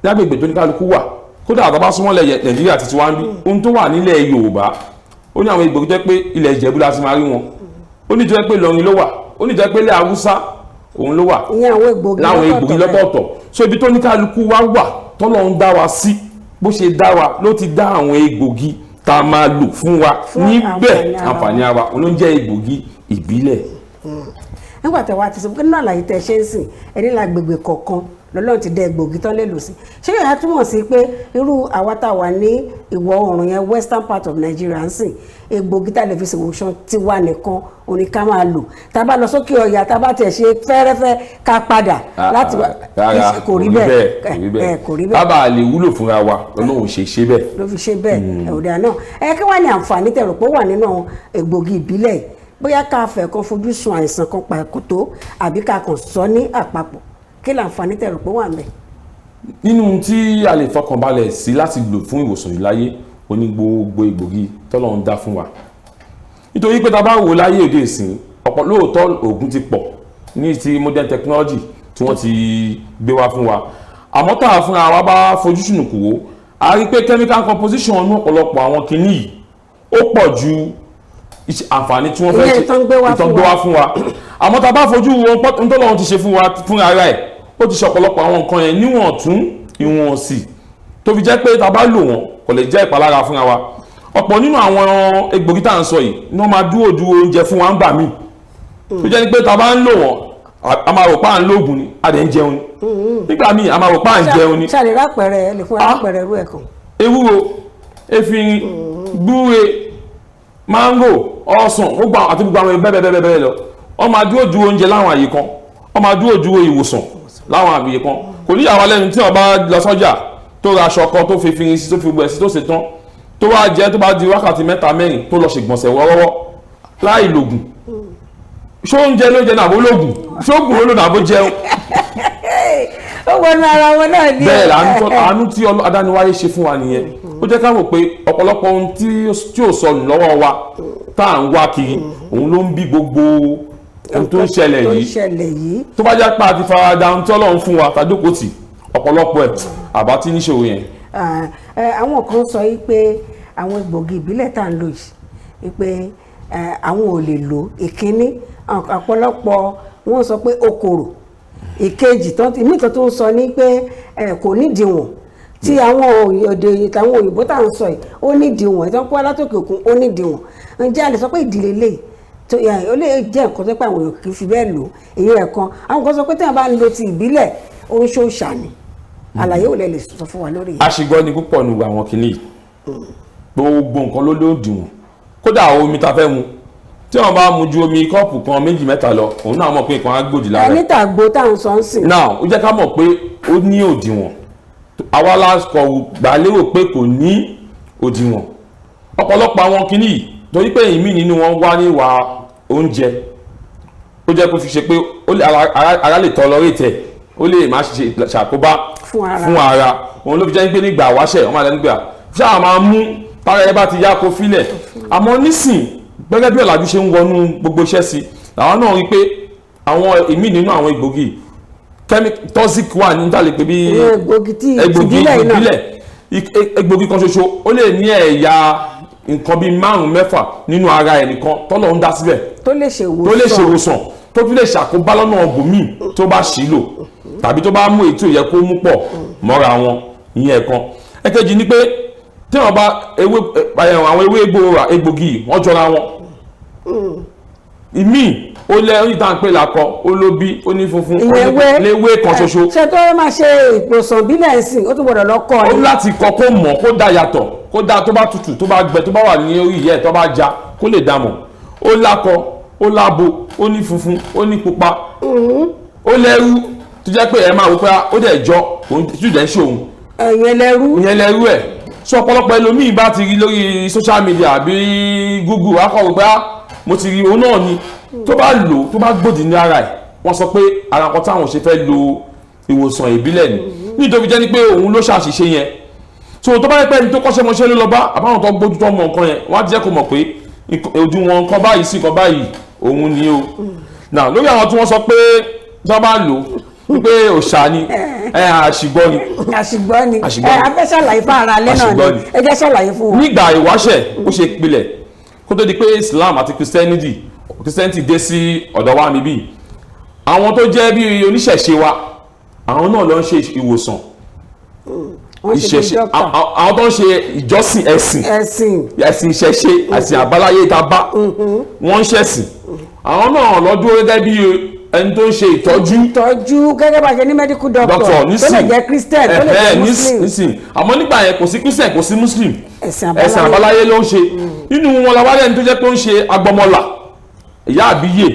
ní agbègbè tó oníkálukú wà kódà àtàbá súnmọ́lẹ̀ Nàìjíríà ti ti wá ń bí ohun tó wà nílẹ̀ Yorùbá ó ní àwọn egbògi jẹ́ pé ilẹ̀ Ìjẹ̀bú la ti máa rí wọn ó ní jẹ́ pé Ìlọrin ló wà ó ní jẹ́ pé ilẹ̀ Haúsá òun ló wà láwọn egbògi lọ́tọ̀ọ̀tọ̀ so ibi tó oníkálukú wá wà tọ́lọ́run dá wa sí bó ṣe dá wa ló ti dá àwọn egbògi tá a máa lò fún wa níbẹ̀ àǹfààní ara òun ló ń jẹ́ egbògi ìbílẹ̀. nígbà tí wàá ti sọ pé nínú àlàyé tẹ ṣe ń sìn ẹni lágbègbè kọ̀ọ̀kan lọ́lọ́run ti dẹ egbògi tán lè lò sí ṣé yóò túmọ̀ sí pé irú àwa tá a wà ní ìwọ̀ oòrùn yẹn western part of Nigeria ń sìn egbògi tá a lè fi ṣèwòsàn ti wà nìkan òní ká máa lò tá a bá lọ sókè ọ̀yà tá a bá tẹ̀ ṣe fẹ́rẹ́fẹ́ ká padà láti kò rí bẹ́ẹ̀ kò rí bẹ́ẹ̀. tábà lè wúlò fúnra wa Ọlọ́run ṣe bẹ́ẹ̀. ló fi ṣe bẹ́ẹ̀ ọ̀dà náà kí wàá ní àǹfààní tẹ̀rọ pé ó wà nínú egbògi ìbílẹ̀ bóyá ká fẹ́ kan fojú sun àìsàn kan pàkótó àbí ká kàn sọ ní àpapọ̀ kí láǹfààní tẹ̀rọ pé wà ń bẹ̀. nínú tí a lè fọkànbalẹ̀ sí láti lò fún ìwòsàn ìláyé ó ní gbogbo egbògi tọ́lọ́run dá fún wa nítorí pé tá a bá wò láyé òde ìsìn ọ̀pọ̀ lóòótọ́ oògùn ti pọ̀ ní ti modern technology tí wọ́n ti gbé wá fún wa àmọ́ tá a fúnra wa bá fojú sùnùkù wò a rí pé chemical composition ní ọ̀pọ̀lọpọ̀ àwọn kinní yìí ó pọ̀ ju àǹfààní tí wọ́n fẹ́ ṣe ìtàn gbé wá fún wa àmọ́ tá a bá fojú wo ohun tọ́lọ́run ti ṣe fún wa fún ara ẹ̀ ó ti ṣe ọ̀pọ̀lọpọ̀ àwọn nǹkan yẹn níwọ̀n tún ìwọ̀n sí tó fi jẹ́ pé tá a bá lò wọ́n kò lè jẹ́ ìpalára fúnra wa ọ̀pọ̀ nínú àwọn egbògi tá à ń sọ yìí ní wọ́n máa dúró du oúnjẹ fún wa ń gbà míì tó jẹ́ pé tá a bá ń lò wọ́n a máa rò pa à ń lóògùn ni a dẹ̀ ń jẹun ni nígbà míì a máa rò pa à ń jẹun ni. ṣàlè rápẹ̀rẹ̀ lè fún rápẹ̀rẹ̀ rú ẹ̀kan. ewúro efinrin gbúre máńgò ọsàn àti gbogbo àwọn bẹ́ẹ̀ lọ wọ́n máa dúró du oúnjẹ láwọn àyè kan wọ́n máa dúró du ìwòsàn láwọn àyè kan kò ní ìyàwó lẹ́nu tí wọ́n bá lọ sọ́jà tó ra aṣọ kan tó fi finrin sí tó fi gbẹ̀ sí tó ṣe tán tó wá jẹ́ tó bá di wákàtí 3-4 tó lọ ṣègbọ̀nsẹ̀ wọ́rọ́wọ́ láì lògùn ṣó oúnjẹ ló jẹ náà bó lògùn ṣó oògùn ló lò náà bó jẹun. ó wọnú ara wọn náà ní. bẹ́ẹ̀ àánú tí adániwáyé ṣe fún wa nìyẹn ó jẹ́ ká mọ̀ pé ọ̀pọ̀lọpọ̀ ohun tí ò sọnù lọ́wọ́ wa tá à ń wá kiri òun ló ń bí gbogbo ohun tó ń ṣẹlẹ̀ yìí tó bá jẹ́ pé a ti farada ohun tí Ọlọ́run fún wa tàjókòó tì ọ̀pọ̀lọpọ̀ ẹ̀ àbá tí níṣòro yẹn. àwọn kan sọ yìí pé àwọn egbògi ìbílẹ̀ tá à ń lò yìí pé àwọn ò lè lò ìkíní ọ̀pọ̀lọpọ̀ wọ́n sọ pé ó korò ìkejì ìmítọ́ tó ń sọ ní pé kò nídìíwọ̀n tí àwọn òde táwọn òyìnbó tá à ń sọ yìí ó nídìíwọ̀n ìtàn kó alátòkè òkun ó nídìíwọ̀n ǹjẹ́ a lè sọ pé ìdílé lè tó ó lè jẹ́ nǹkan tó pé àwọn èèyàn kì í fi bẹ́ẹ̀ lò èyí ẹ̀kan àwọn kan sọ pé tí wọ́n bá ń lo ti ìbílẹ̀ ó ń ṣòṣà ni àlàyé ò lè sọ fún wa lórí yìí. aṣègbọ́ ni púpọ̀ nù àwọn kìnnì gbogbo nǹkan ló lòdìwọ̀n kódà omi ta fẹ́ mu tí wọ́n bá mu ju omi kọ́ọ̀pù kan 2-3 lọ òun náà mọ̀ pé nǹkan á gbòdì lára ẹni tàgbó tá à ń sọ ń sìn. náà ó jẹ́ ká mọ̀ pé ó ní òdiwọ̀n àwa lásìkò gbà lérò pé kò ní òdiwọ̀n ọ̀pọ̀lọpọ̀ àwọn kìnnì yìí torí pé ìmí nínú wọn wá ní ìwà oúnjẹ ó jẹ́ kó fi ṣe pé ara lè tọ́lọ́rì tẹ̀ ó lè má ṣe ṣàkóbá fún ara òun ló fi jẹ́ pé nígbà wáṣẹ̀ ọmọ àdánù gbà ṣáà máa mú tára ẹ bá ti yá kó filẹ̀ àmọ́ nísìn gẹ́gẹ́ bí ọ̀làjú ṣe ń wọnú gbogbo iṣẹ́ sí làwọn náà rí pé àwọn ìmí nínú àwọn egbògi toxic wà ní tàlẹ́ pé bí egbògi ìbílẹ̀ egbògi kan ṣoṣo ó lè ní ẹ̀yà nǹkan bíi 5-6 nínú ara ẹnìkan tọ́lọ̀ ń dá síbẹ̀ tó lè ṣèwòsàn tó fi lè ṣàkóbá lọ́nà ọ̀gbùnmí tó bá ṣì lò tàbí tó bá mú èyí tí ò yẹ kó mú pọ̀ mọ́ra wọn ìyẹn ẹ̀kan ẹ̀kejì ni pé tí wọ́n bá àwọn ewé egbògi wọ́n jọra wọn ìmí ó lẹ́ oníta-ń-pè lakọ ó lóbi ó ní funfun léwé kan ṣoṣo. ṣé tó máa ṣe ìpòsàn bílẹ̀ ẹ̀sìn ó tún gbọ́dọ̀ lọ kọ́ ó láti kọ́ kó mọ̀ kó dá yàtọ̀ kó dá tó bá tutù tó bá gbẹ tó bá wà ní orí ìyẹ́ tó bá já kó lè dá mọ̀ ó lákọ ó lábo ó ní funfun ó ní pupa ó lẹ́rú tó jẹ́ pé ẹ máa wò pé ó dẹ̀ jọ òun tí ìdẹ́ ń ṣe òun ìyẹn lẹ́rú ẹ̀ sọ ọ̀pọ̀lọpọ̀ ẹlòmíì bá ti rí lórí social media àbí Google akọ̀wé pé mo ti rí òun náà ni tó bá lò tó bá gbòdì ní ara ẹ̀ wọ́n sọ pé ara kan táwọn ṣe fẹ́ lo ìwòsàn ìbílẹ̀ ni nítorí jẹ́ ni pé òun ló ṣàṣìṣe yẹn tó bá yẹ pé ẹni tó kọ́ṣẹ́mọṣẹ́ ló lọ bá àbáwọn tó gbójú tó mọ nǹkan yẹn wọ́n á jẹ́ kó mọ̀ pé ojú wọn nǹkan báyìí sí nǹkan báyìí òun ni o náà lórí àwọn tí wọ́n sọ pé tó bá lò wípé òòṣà ni àṣìgbọ́ ni afẹ́ ṣàlàyé fún ara alẹ́ náà ni ẹ jẹ́ ṣàlàyé fún wọn. nígbà ìwáṣẹ̀ ó ṣe pilẹ̀ kó tó di pé Islam àti Christianity dé sí ọ̀dọ̀ wa níbí àwọn tó jẹ́ bí oníṣẹ̀ṣe wa àwọn náà ló ń ṣe ìwòsàn ìṣẹ̀ṣe àwọn tó ń ṣe ìjọsìn ẹ̀sìn ìṣẹ̀ṣe ẹ̀sìn àbáláyé ìta bá wọ́n ń ṣẹ̀sìn àwọn náà lọ́dún gẹ́gẹ́ bí ẹni tó ń ṣe ìtọ́jú gẹ́gẹ́ bá ṣe ní medical doctor tó lè jẹ́ Christian tó lè jẹ́ Muslim àmọ́ nígbà yẹn kò sí Christian kò sí Muslim ẹ̀sìn àbáláyé ló ń ṣe nínú wọn la wá lẹ́ni tó jẹ́ pé ó ń ṣe agbọmọlà ìyá àbíyè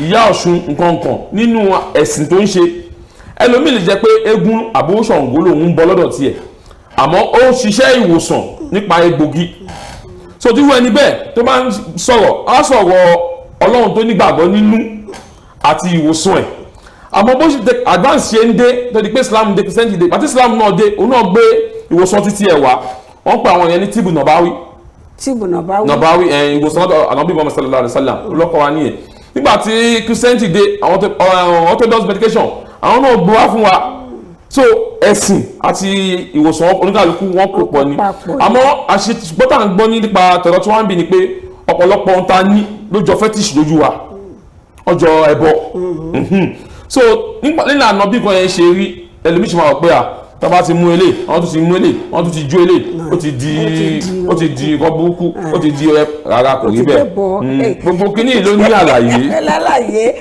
ìyá ọ̀ṣun nǹkan nínú ẹ̀sìn tó ń ṣe ẹlòmíì lè jẹ́ pé eégún àbúrò Ṣàngó lòun ń bọ lọ́dọ̀ tiẹ̀ àmọ́ ó ń ṣiṣẹ́ ìwòsàn nípa egbògi so tí wọ́n ẹni bẹ́ẹ̀ tó bá ń sọ̀rọ̀ á sọ̀rọ̀ Ọlọ́run tó nígbàgbọ́ nínú àti ìwòsàn ẹ̀ àmọ́ bó ṣe advance ṣe ń dé tó di pé Islam dé Christianity dé àti Islam náà dé òun náà gbé ìwòsàn títí ẹ̀ wá wọ́n pa àwọn yẹn ní tíìbù nàbáwí ìwòsàn Ànábì Muhammad sallallahu alaihi wasallam lọ́kọ̀ wa nìyẹn nígbà tí Christianity dé àwọn orthodox medication àwọn náà gbọ́ wá fún wa so ẹ̀sìn àti ìwòsàn oníkàlùkù wọn kò pọ̀ ni àmọ́ àṣetìgbọ́tà ń gbọ́ nípa tọ̀rọ̀ tí wọ́n ń bì ní pé ọ̀pọ̀lọpọ̀ ń ta ní lójọ fetish lójú wa ọjọ́ ẹbọ so nínú àná bí kan yẹn ṣe rí ẹlòmíṣẹ́ máa wọ̀ pé tá bá ti mú elé wọ́n tún ti mú elé wọ́n tún ti jó elé ó ti di nǹkan burúkú ó ti di rárá kò rí bẹ́ẹ̀ gbogbo kínní ló ní àlàyé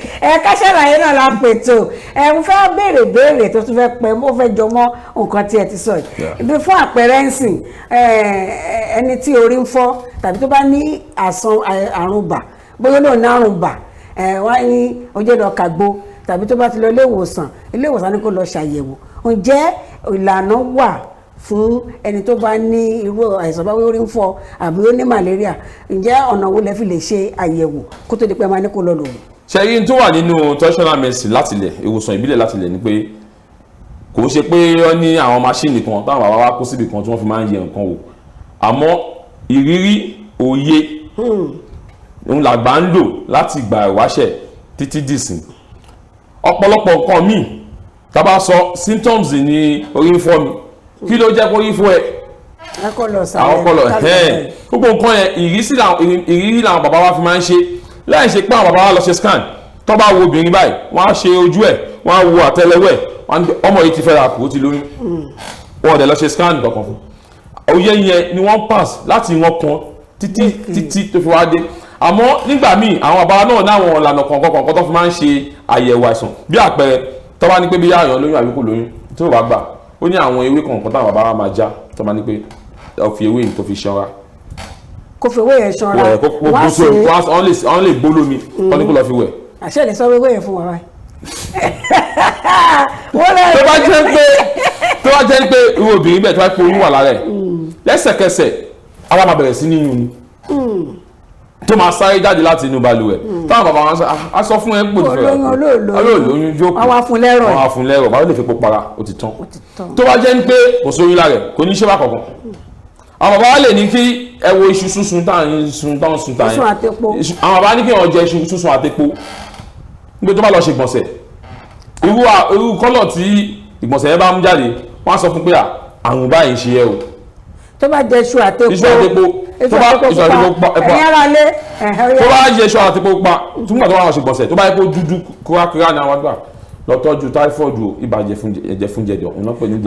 ká ṣàlàyé náà la pètò mo fẹ́ béèrè tó tún fẹ́ pẹ́ mo fẹ́ jọmọ́ nǹkan tí ẹ ti sọ yìí ibi fún àpẹẹrẹ ń sìn ẹni tí orí ń fọ́ tàbí tó bá ní àrùn bà bóyá lóun ní àrùn bà wọ́n ní ojú ẹ̀dọ̀ kàgbo tàbí tó bá ti lọ ilé ìwòsàn ní kó lọ ṣàyẹ̀wò ǹjẹ́ ìlànà wà fún ẹni tó bá ní irú àìsàn bá orí ń fọ́ àbí ó ní malaria ǹjẹ́ ọ̀nà wo lẹ fi lè ṣe àyẹ̀wò kó tó di pé máa ní kó lọ lò. ṣẹ́yìn tó wà nínú traditional medicine látilẹ̀ ìwòsàn ìbílẹ̀ látilẹ̀ ni pé kò ń ṣe pé wọ́n ní àwọn máṣíìnì kan táwọn bàbá wa kó síbi kan tí wọ́n fi máa ń yẹ nǹkan wò àmọ́ ìrírí òye òun làgbà ń lò láti ìgbà ìwáṣẹ̀ títí dìsìn ọ̀pọ̀lọpọ̀ nǹkan míì tá bá sọ symptoms ní orí ń fọ́ mi kí ló jẹ́ kó rí fún ẹ àwọn kọlọ gbogbo nǹkan yẹn ìrírí làwọn bàbá wa fi máa ń ṣe láì ṣe pé àwọn bàbá wa lọ ṣe scan tó bá wo obìnrin báyìí wọ́n á ṣe ojú ẹ̀ wọ́n á wo àtẹ́lẹwọ́ ẹ̀ ọmọ yìí ti fẹ́ ra kù ó ti lóyún wọ́n dẹ̀ lọ ṣe scan kankan fún òye yẹn ni wọ́n pass láti wọn kan títí tó fi wá dé àmọ́ nígbà míì àwọn bàbá náà láwọn ìlànà kọ̀ọ̀kan tó fi máa ń ṣe àyẹ̀wò àìsàn bí àpẹẹrẹ tó bá ní pé bí yáàyàn lóyún àbí kò lóyún tí ò bá gbà ó ní àwọn ewé kọ̀ọ̀kan táwọn bàbá wa máa já tó bá ní pé ó fi ewé yìí tó fi ṣanra. kò fi ewé yẹn ṣanra wá sí wọ́n lè gbó lómi wọ́n ní kó lọ fi wẹ̀. àṣẹ lè sọ ewé yẹn fún wa báyìí. tó bá jẹ́ pé irú obìnrin bẹ́ẹ̀ tó bá pé oyún wà lára ẹ̀ lẹ́sẹ̀kẹsẹ̀ ara máa bẹ̀rẹ̀ sí ní yún ni tó máa sáré jáde láti inú balùwẹ̀ táwọn bàbá wọn á sọ fún ẹ pò ní fẹ́ràn olóòlóyún jókòó wọ́n wá fún lẹ́rọ̀ báwo lè fi pò para ó ti tán tó bá jẹ́ pé kò sóyún lára ẹ̀ kò ní ṣe bá kankan àwọn bàbá wa lè ní kí ẹ wo iṣu sunsun táwọn sun tàn yẹn àwọn bàbá ní kí wọ́n jẹ iṣu sunsun àtepo nígbà tó bá lọ ṣe ìgbọ̀nsẹ̀ irú kọ́lọ̀ tí ìgbọ̀nsẹ̀ yẹn bá mú jáde wọ́n á sọ fún pé àrùn báyìí ń ṣe ẹ o tó bá jẹ iṣu àtepo tó bá jẹ iṣu àtepo pa túmọ̀ tó bá wọn ṣe gbọ̀nsẹ̀ tó bá yẹ kó dúdú kúrákúrá ní àwọn àgbà lọ tọ́jú táífọ́ọ̀dù ibà jẹ̀fúnjẹ̀dọ̀ òun náà pè ní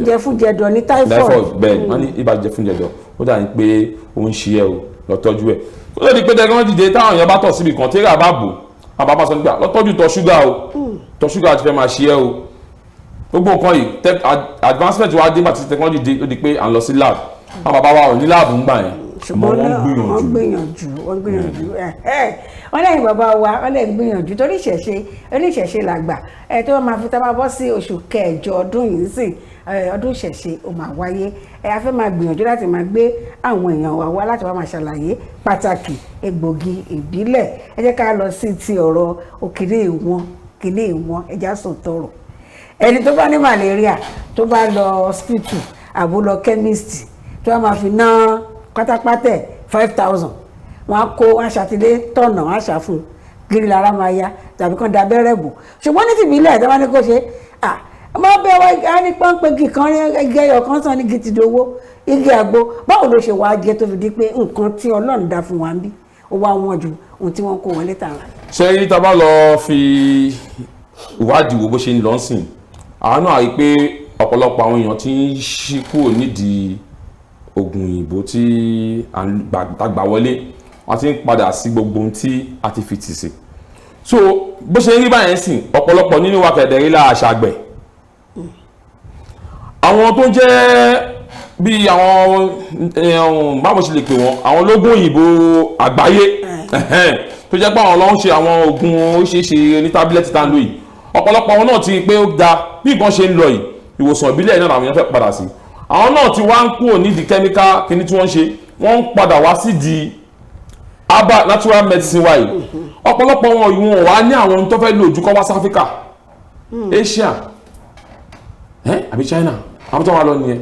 jẹ̀fúnjẹ̀dọ̀ ní táífọ́ọ̀dù bẹ́ẹ̀ wọ́n ní ibà jẹ̀fúnjẹ̀dọ̀ ó dà ní pé ó ń ṣe ẹ o lọ tọ́jú ẹ̀ ó lè di pé tẹ́gbọ́n dìde táwọn èèyàn bá tọ̀ síbi kan tẹ́rà bá bò àwọn bàbá sọ nígbà lọ tọ́jú tọ̀ ṣúgà o tọ̀ ṣúgà ti fẹ́ máa ṣe ẹ o gbogbo nǹkan yìí advancement wa dé bàtí technology dé ó di pé à ń lọ sí lab àwọn bàbá wa ò ní láàbù ń gbà yẹn ṣùgbọ́n wọ́n gbìyànjú wọ́n lẹ́yìn bàbá wa wọ́n lẹ́yìn gbìyànjú torí oníṣẹ̀ṣe làgbà tó bá máa fi tá a máa bọ́ sí oṣù kẹjọ ọdún yìí sìn ọdún ìṣẹ̀ṣe ó máa wáyé a fẹ́ máa gbìyànjú láti máa gbé àwọn èèyàn wa wá láti wá máa ṣàlàyé pàtàkì egbògi ìbílẹ̀ ẹ jẹ́ ká lọ sí ti ọ̀rọ̀ òkèlè ìwọ̀n ẹja sòtọ̀rọ̀ ẹni tó bá ní malaria tó bá lọ hospital àbó lọ chemist tó bá máa fi ná pátápátá 5,000 wọn á kó wọn ṣàtìlé tọ̀nà wọn á ṣàfún gírí lára máa yá tàbí kan da abẹ́rẹ́ bò ṣùgbọ́n ní tìbílẹ̀ ẹ̀ tó bá ní kó ṣe ọmọ bẹ́ẹ̀ wá á ní pọ́npẹ́gì kan igi ẹyọ kan sàn ní gìtìdówó igi àgbo báwo ló ṣe wá jẹ́ tó fi di pé nǹkan tí Ọlọ́run dá fún wa ń bí ó wá wọn ju ohun tí wọ́n kó wọlé tààrà. ṣé yí tá a bá lọ fi ìwádìí wo bó ṣe ń lọ sìn àwọn náà rí i pé ọ̀pọ̀lọpọ̀ àwọn èèyàn ti ń ṣí kúrò nídìí oògùn òyìnbó tí a gbà wọlé wọ́n ti ń padà sí gbogbo ohun tí a ti fi tì sí so bó ṣe ń rí báyẹn sìn ọ̀pọ̀lọpọ̀ nínú wa kẹ̀dẹ̀rí la àṣàgbẹ̀ àwọn tó jẹ́ bí àwọn báwo ṣe lè pè wọ́n àwọn ológun òyìnbó àgbáyé tó jẹ́ pé àwọn ló ń ṣe àwọn oògùn oríṣiríṣi ní tábílẹ̀tì tá ń lò yìí ọ̀pọ̀lọpọ̀ àwọn náà ti rí pé ó da bí nǹkan ṣe ń lọ yìí ìwòsàn ìbílẹ̀ náà làwọn èèyàn fẹ́ padà sí àwọn náà ti wá ń kúrò nídìí kẹ́míkà kíní tí wọ́n ṣe wọ́n ń padà wá sí di natural medicine wa yìí ọ̀pọ̀lọpọ̀ wọn ìwọ̀n wá ní àwọn tó fẹ́ lò ojú kọ́ West Africa Asia àbí China àwọn tó wà lọ nìyẹn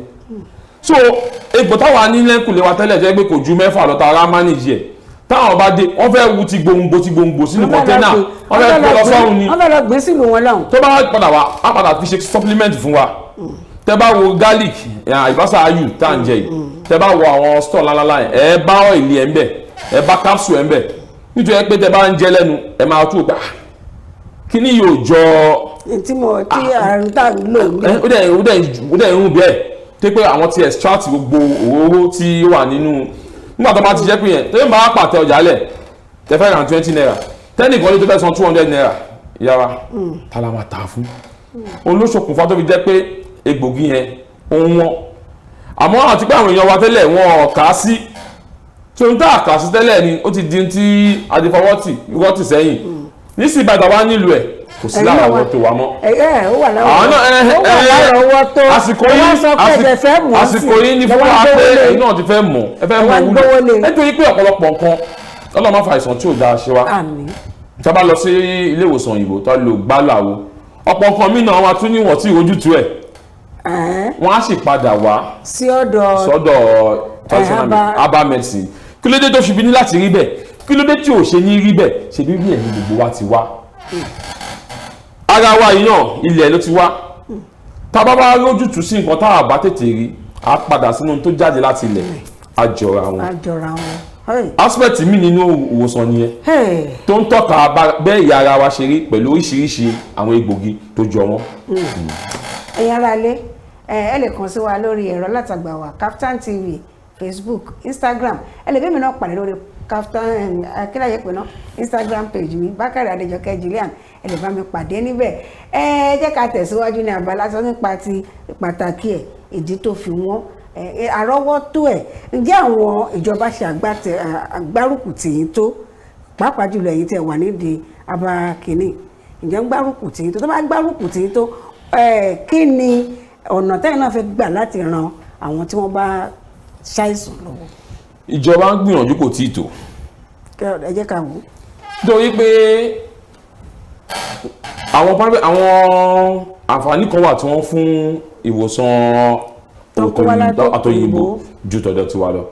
so egbò táwa ní lẹ́kùnlé wa tẹ́lẹ̀ jẹ́ pé kò ju 6 lọ tààrà manage ẹ̀ táwọn bá dé wọ́n fẹ́ wu ti gbòǹgbò sínú kọ́ńténà wọ́n fẹ́ gbé lọ sọ́run ni wọ́n fẹ́ lọ gbé sílùú wọn lọ́hùn. tó bá padà wá á padà fi ṣe supplement fún wa tẹ́ bá wo garlic ìbásà ayù tá à ń jẹ yìí tẹ́ bá wo àwọn store ńláńlá yẹn ẹ bá ọ̀ìlì ẹ̀ ń bẹ̀ ẹ bá capsule ẹ̀ ń bẹ̀ nítorí pé tẹ́ bá ń jẹ lẹ́nu ẹ máa tún gbà kíní yóò jọ. tí àrùn tá à ń lò ní. ó dẹ̀ irun bẹ́ẹ̀ tó pé àwọn ti extract gbogbo òróró tí ó wà nínú nígbà tó bá ti jẹ́ pé yẹn tó yẹn bá pàtẹ ọjà lẹ̀ tẹ́ fẹ́ ra 20 naira tẹ́nìkan ní tó fẹ́ san 200 naira yára tala máa tà fún olóṣokùnfà tó fi jẹ́ pé egbògi yẹn ó ń wọ́n àmọ́ àti pé àwọn èèyàn wa tẹ́lẹ̀ wọn kà á sí tí ohun tá a kà sí tẹ́lẹ̀ ni ó ti di ti adifọwọ́tì sẹ́yìn nísìnyí bàtà wa nílùú ẹ̀ kò sí lára ọwọ́ tó wa mọ́. ó wà lára ọwọ́ tó àsìkò yìí ní fún wa pé ẹ̀yin náà ti fẹ́ mọ̀ ẹ fẹ́ mọ̀ wúlò nítorí pé ọ̀pọ̀lọpọ̀ nǹkan Ọlọ́run má fa àìsàn tí ò dáa ṣe wa tá a bá lọ sí ilé ìwòsàn òyìnbó tó lò gbálàwo ọ̀pọ̀ nǹkan mí náà wọn tún níwọ̀n tí ojútùú ẹ̀ wọ́n á sì padà wá sọ́dọ̀ herbal medicine kí ló dé tó fi bí ní láti rí bẹ́ẹ̀ kí ló dé tí ò ṣe ní rí bẹ́ẹ̀ ṣe bí rí ẹ̀mí gbogbo wa ti wá ara wa yìí náà ilẹ̀ ló ti wá tá a bá bá lójútùú sí nǹkan tá a bá tètè rí a padà sínú tó jáde láti ilẹ̀ àjọra wọn aspect mi nínú ìwòsàn nìyẹn tó ń tọ́ka bẹ́ẹ̀ ìyá ara wa ṣe rí pẹ̀lú oríṣiríṣi àwọn egbògi tó jọ wọ́n. ẹ̀yin ará ilé ẹ lè kàn sí wa lórí ẹ̀rọ látàgbà wa Kaftan TV Facebook Instagram ẹ lè bí mi náà pàdé lórí Kaftan akíláyé pé náà Instagram page mi Bákàrẹ̀ Adéjọkẹ́ Julian ẹ lè bá mi pàdé níbẹ̀ ẹ jẹ́ ká tẹ̀síwájú ní abala sọ nípa ti pàtàkì ẹ̀ ìdí tó fi wọ́n àrọ́wọ́tó ẹ̀ ǹjẹ́ àwọn ìjọba ṣe àgbárùkù tìyín tó pàápàá jùlọ ẹ̀yin tẹ̀ wà nídìí abá kìíní ǹjẹ́ ń gbárùkù tìyín tó bá gbárùkù tìyín tó kí ni ọ̀nà tẹ́yìn náà fẹ́ gbà láti ran àwọn tí wọ́n bá ṣàìsàn lọ́wọ́. ìjọba ń gbìyànjú kò tí ì tó. ẹ jẹ́ ká wò. nítorí pé àwọn àǹfààní kan wà tí wọ́n fún ìwòsàn àtòyìnbó ju tọ̀dọ̀ tiwa lọ.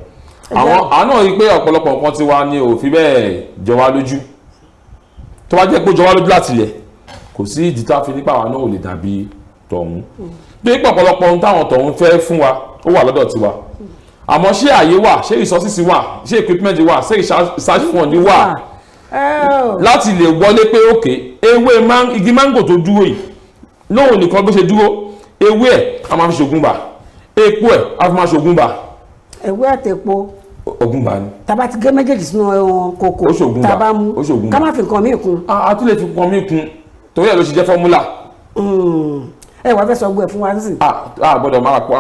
àwọn náà rí i pé ọ̀pọ̀lọpọ̀ nǹkan tiwa ni ò fi bẹ́ẹ̀ jọ wá lójú tó bá jẹ́ pé jọ wá lójú láti ilẹ̀ kò sí ìdí tá a fi nípa àwa náà ò lè dàbí tọ̀hún. nítorí pé ọ̀pọ̀lọpọ̀ ohun táwọn tọ̀hún fẹ́ fún wa ó wà lọ́dọ̀ tiwa àmọ́ ṣé àyè wà ṣé resources wà ṣé equipment wà ṣé research fund wà láti lè wọlé pé òkè ewé igi mango tó dúró yìí lóhùn nìkan bó ṣe dúró ewé ẹ̀ a máa fi ṣògùn bà epo ẹ̀ a fi máa ṣògùn bà. ewé àti epo ògùn bà ni. tàbá ti gé méjèèjì sínú kòkò tàbá mú ká má fi nǹkan míì kún. a tún lè fi nǹkan míì kún torí ẹ̀ ló ṣe jẹ́ fọ́múlà. ẹ wàá fẹ́ sọ gbọ́ ẹ̀ fún wa nísìnyí. Gbọ́dọ̀ máa kọ́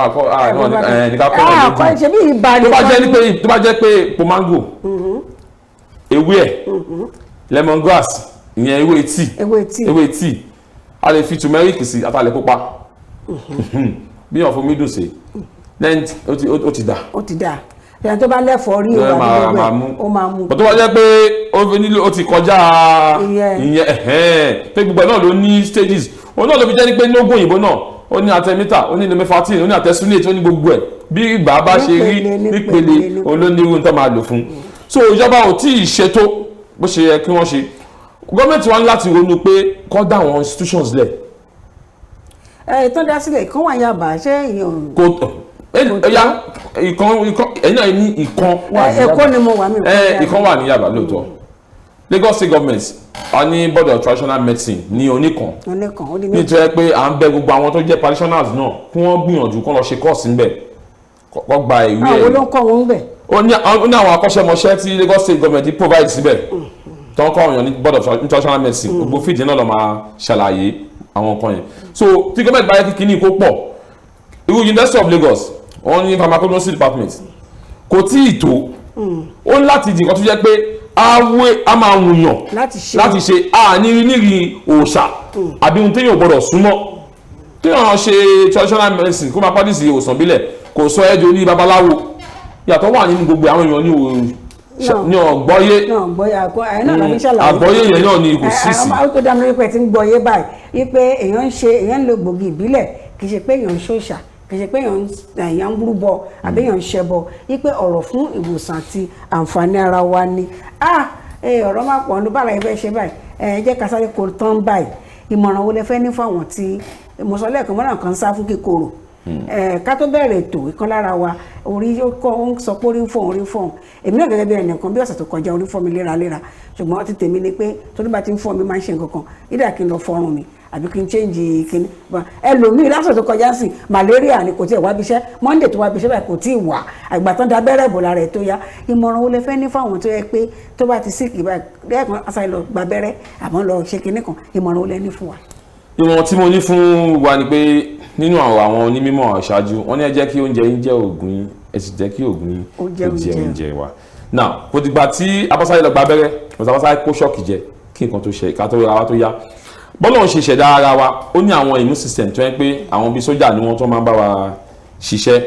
ní ká kọ́ ẹ̀ lójú. Ṣe bí ibà ni tó bá jẹ́ pé pomango ewé ẹ̀ lemongrass ìyẹn ewé tíì a lè fi turmeric sí àtàlẹ̀ pupa bí wọ́n fún mi dùn sí lẹ́yìn ó ti dà. Ó ti dà ìyẹn tó bá lẹ́fọ̀ọ́ rí ìwà gbogbo ó máa mú. tó bá jẹ́ pé ó ti kọjá ìyẹn pé gbogbo ẹ̀ náà ló ní stages òun náà ló fi jẹ́ pé ní oògùn òyìnbó náà ó ní artemether ó ní lumefantrine ó ní artesunate ó ní gbogbo ẹ̀ bí ìgbà bá ṣe rí nípele òun ló ní irú tó máa lò fún. So ìjọba ò tí ì ṣètò bó ṣe yẹ kí wọ́n ṣe gọ́ọ̀mẹ̀ntì wa ní láti ronú pé kọ́ dá àwọn institutions lẹ̀. Ìtàn dá sílẹ̀ ìkan wà Yaba ṣé èèyàn. kò ẹ̀yà ìkan ẹ̀yìn náà ní ìkan wà ní Yaba. Ẹ̀kọ́ ni mo wà mí. Ìkan wà ní Yaba lóòótọ́. Lagos State Government a ní board of traditional medicine ní oníkan nítorí pé à ń bẹ gbogbo àwọn tó jẹ́ practitioners náà kí wọ́n gbìyànjú kó lọ ṣe course níbẹ̀ kó gba ìwé ẹ̀. Àwọn ló ń kọ́ wọn níbẹ̀. Ó ní àwọn akọ́ṣẹ́mọṣẹ́ tí Lagos State Government provide síbẹ̀ tó ń kọ́ ọ̀yàn ní board of traditional medicine gbogbo fìdí náà lọ máa ṣàlàyé àwọn nǹkan yẹn. So tí gọ́ọ̀mẹ̀ntì bá yẹ kí kíní kó pọ̀ irú University of Lagos wọ́n ní pharmacology department kò tí ì tó ó ní láti di nǹkan tó jẹ́ pé a máa wùyàn láti ṣe nírí òòṣà àbí ohun téèyàn gbọ́dọ̀ súnmọ́ téèyàn ṣe traditional medicine kó máa pàdísì òòsàn bílẹ̀ kò sọ ẹ́ di oní babaláwo yàtọ̀ wà nínú gbogbo àwọn èèyàn ní ọ̀gbọ́yé àgbọ́yé yẹn náà ni kò sí sí. àwọn tó dá mi wípé tí ń gbọ́yé báyìí wípé èèyàn ń lo gbòógì ìbílẹ̀ kì í ṣe pé èèyàn ń ṣòṣà kì í ṣe pé èèyàn ń gbúrúbọ àbí èèyàn ń ṣẹbọ wípé ọ̀rọ̀ fún ìwòsàn àti àǹfààní ara wa ni ọ̀rọ̀ máa pọ̀ ní bára ẹgbẹ́ ṣe báyìí jẹ́ ká sáré kó tán báyìí ìmọ̀ràn wo lẹ fẹ́ ní fún àwọn tí mọ̀sọ́lẹ́ẹ̀kan mọ́nà kan sá fún kíkorò ká tó bẹ̀rẹ̀ ètò ìkan lára wa orí ó ń sọ pé orí ń fọ́ èmi náà gẹ́gẹ́ bí ẹnìkan bí ọ̀sẹ̀ tó kọjá orí fọ́ mi léraléra ṣùgbọ́n ti tèmi ni pé torí bá ti ń fọ́ mi máa ń ṣe nǹkan kan ìdá kí n lọ fọrùn mi àbí kí n change kíní ẹlòmíì lásìkò tó kọjá sí malaria ni kò tí ì wá bíṣẹ́ Monday tó wá bíṣẹ́ báyìí kò tí ì wá àgbà tán da abẹ́rẹ́ bò lára ẹ̀ tó yá ìmọ̀ràn wo lẹ fẹ́ ní fáwọn tó yẹ pé tó bá ti síkì báyìí lẹ́ẹ̀kan aṣáájú lọ gba abẹ́rẹ́ àmọ́ lọ ṣe kíní kan ìmọ̀ràn wo lẹ ní fún wa. ìmọ̀ràn tí mo ní fún wa ni pé nínú àwọn onímọ̀ ṣáájú wọ́n ní ẹ jẹ́ kí oúnjẹ yín jẹ́ oògùn yín ẹ sì jẹ́ kí oògùn yín ó jẹ́ oúnjẹ wa. now kò dìgbà tí abásáyé lọ gba abẹ́rẹ́ kò abásáyé kó ṣọ́ọ̀kì jẹ kí nǹkan tó ṣe ká tó ra wa tó yá bọ́lọ̀ ń ṣe ṣẹ̀dá ara wa ó ní àwọn immune system tó yẹ pé àwọn bíi sójà ni wọ́n tó máa ń bá wa ṣiṣẹ́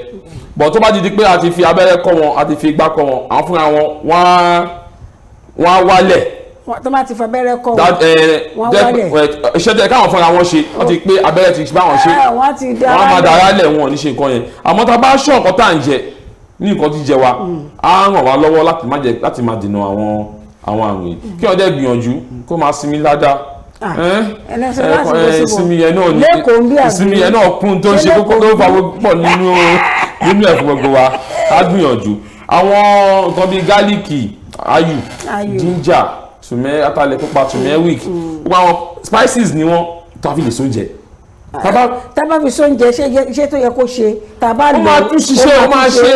bọ̀ tó bá di pé a ti fi abẹ́rẹ́ kọ́ wọn a ti fi igbá kọ́ wọn àwọn fúnra wọn wọ́n á wálẹ̀ tó bá ti fa abẹ́rẹ́ kọ́ wọn wálẹ̀ iṣẹ́ tẹ káwọn fúnra wọn ṣe wọ́n ti pé abẹ́rẹ́ ti bá wọn ṣe wọ́n máa dára lẹ̀ wọn ní ṣe nǹkan yẹn àmọ́ tá a bá ṣọ́ nǹkan tá à ń jẹ ní nǹkan jíjẹ wa á ràn wá lọ́wọ́ láti máa dènà àwọn àrùn yìí kí wọ́n dẹ̀ gbìyànjú kó máa sinmi ládàá ìsinmi yẹn náà kún tó ń ṣe kókó tó fà pọ̀ nínú ẹ̀fọ́ gbogbo wa á gbìyànjú àwọn nǹkan bíi gálíìkì ayù ginger atalẹ̀ pupa turmeric gbogbo àwọn spices ni wọ́n tó a fi lè sóúnjẹ. tábà fi sóúnjẹ ṣé tó yẹ kó ṣe tábà lò ó máa tún ṣiṣẹ́ ó máa ṣe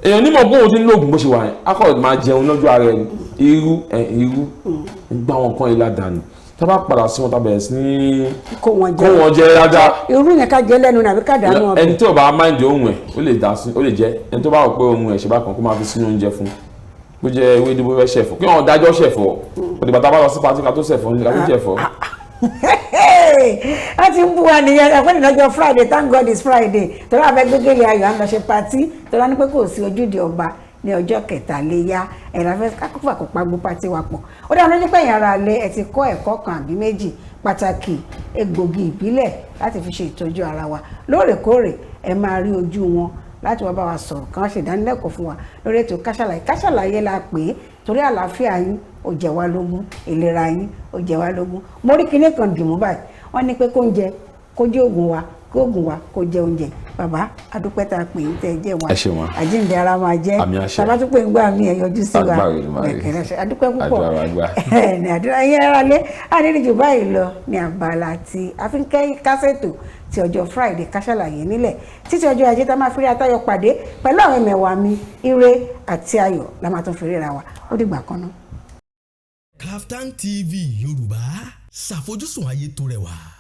èèyàn nímọ̀ bó o ti ń lo oògùn bó ṣe wà yẹn akọ̀ máa jẹun lọ́jọ́ ara ẹni irú gbá wọn kan ilá dànù tá a bá padà sí wọn tá a bẹ̀rẹ̀ sí ní kó wọn jẹ dáadáa. irú yẹn ká jẹ lẹ́nu nàbí ká dànù ọbẹ̀. ẹni tí ò bá máìndì ohun ẹ̀ ó lè dà sí ó lè jẹ ẹni tó bá rò pé ohun ẹ̀ ṣe bá kan kó máa fi sínú oúnjẹ fún bó jẹ ewédú bó fẹ́ ṣẹ̀fọ́ kí wọn dájọ́ ṣẹ̀fọ́ òdìbò tá a bá lọ sí pàtí ká tó ṣẹ̀fọ́ ní ká tó ṣẹ̀fọ́. a ti ń bú wa nìyẹn àpẹẹrẹ lọ́jọ́ Friday thank God it's Friday tọ́lá abẹ́ gbégélé ayọ̀ à ń lọ ṣe pàtí tọ́lá ní pé kò sí ojúde ọba ní ọjọ́ kẹta léyà ẹ̀rọ afẹ́ kákófà kó pagbo pàtí wa pọ̀ ó dáa lójú pé ìyàrá alẹ́ ẹ ti kọ́ ẹ̀kọ́ kan àbí méjì pàtàkì egbògi ìbílẹ̀ láti fi ṣe ìtọ́jú ara wa lóòrèkóòrè ẹ máa rí ojú wọn láti wá bá wa sọ̀rọ̀ kí wọ́n ṣe ìdánilẹ́kọ̀ọ́ fún wa lórí ètò Káṣàlàyé la pè é torí àlàáfíà yín ó jẹ wá lógún ìlera yín ó jẹ wá lógún mo rí kinní kan dìmú báyìí wọ́n ní pé kóúnjẹ kó jẹ́ oògùn wa kó oògùn wa kó jẹ́ oúnjẹ bàbá adúpẹ́ tá a pè é tẹ́ ẹ jẹ́ wa àjíǹde ara máa jẹ́ tàbá tó pè ń gbà mí ẹ yọjú sí wa adúpẹ́ púpọ̀ ní àdúrà yẹn ara lé àdéhùn báyìí lọ ní abala tí a fi ń kẹ́ kásẹ̀tò ti ọjọ́ Friday Káṣàlàyé nílẹ̀ títí ọjọ́ Ajé tá máa fi rí atayọ̀ pàdé pẹ̀lú àwọn ẹ̀mẹ̀wà mi ire àti ayọ̀ la máa tún fi ríra wa ó dìgbà kan náà. Kaftan TV Yorùbá ṣàfojúsùn ayé tó rẹwà.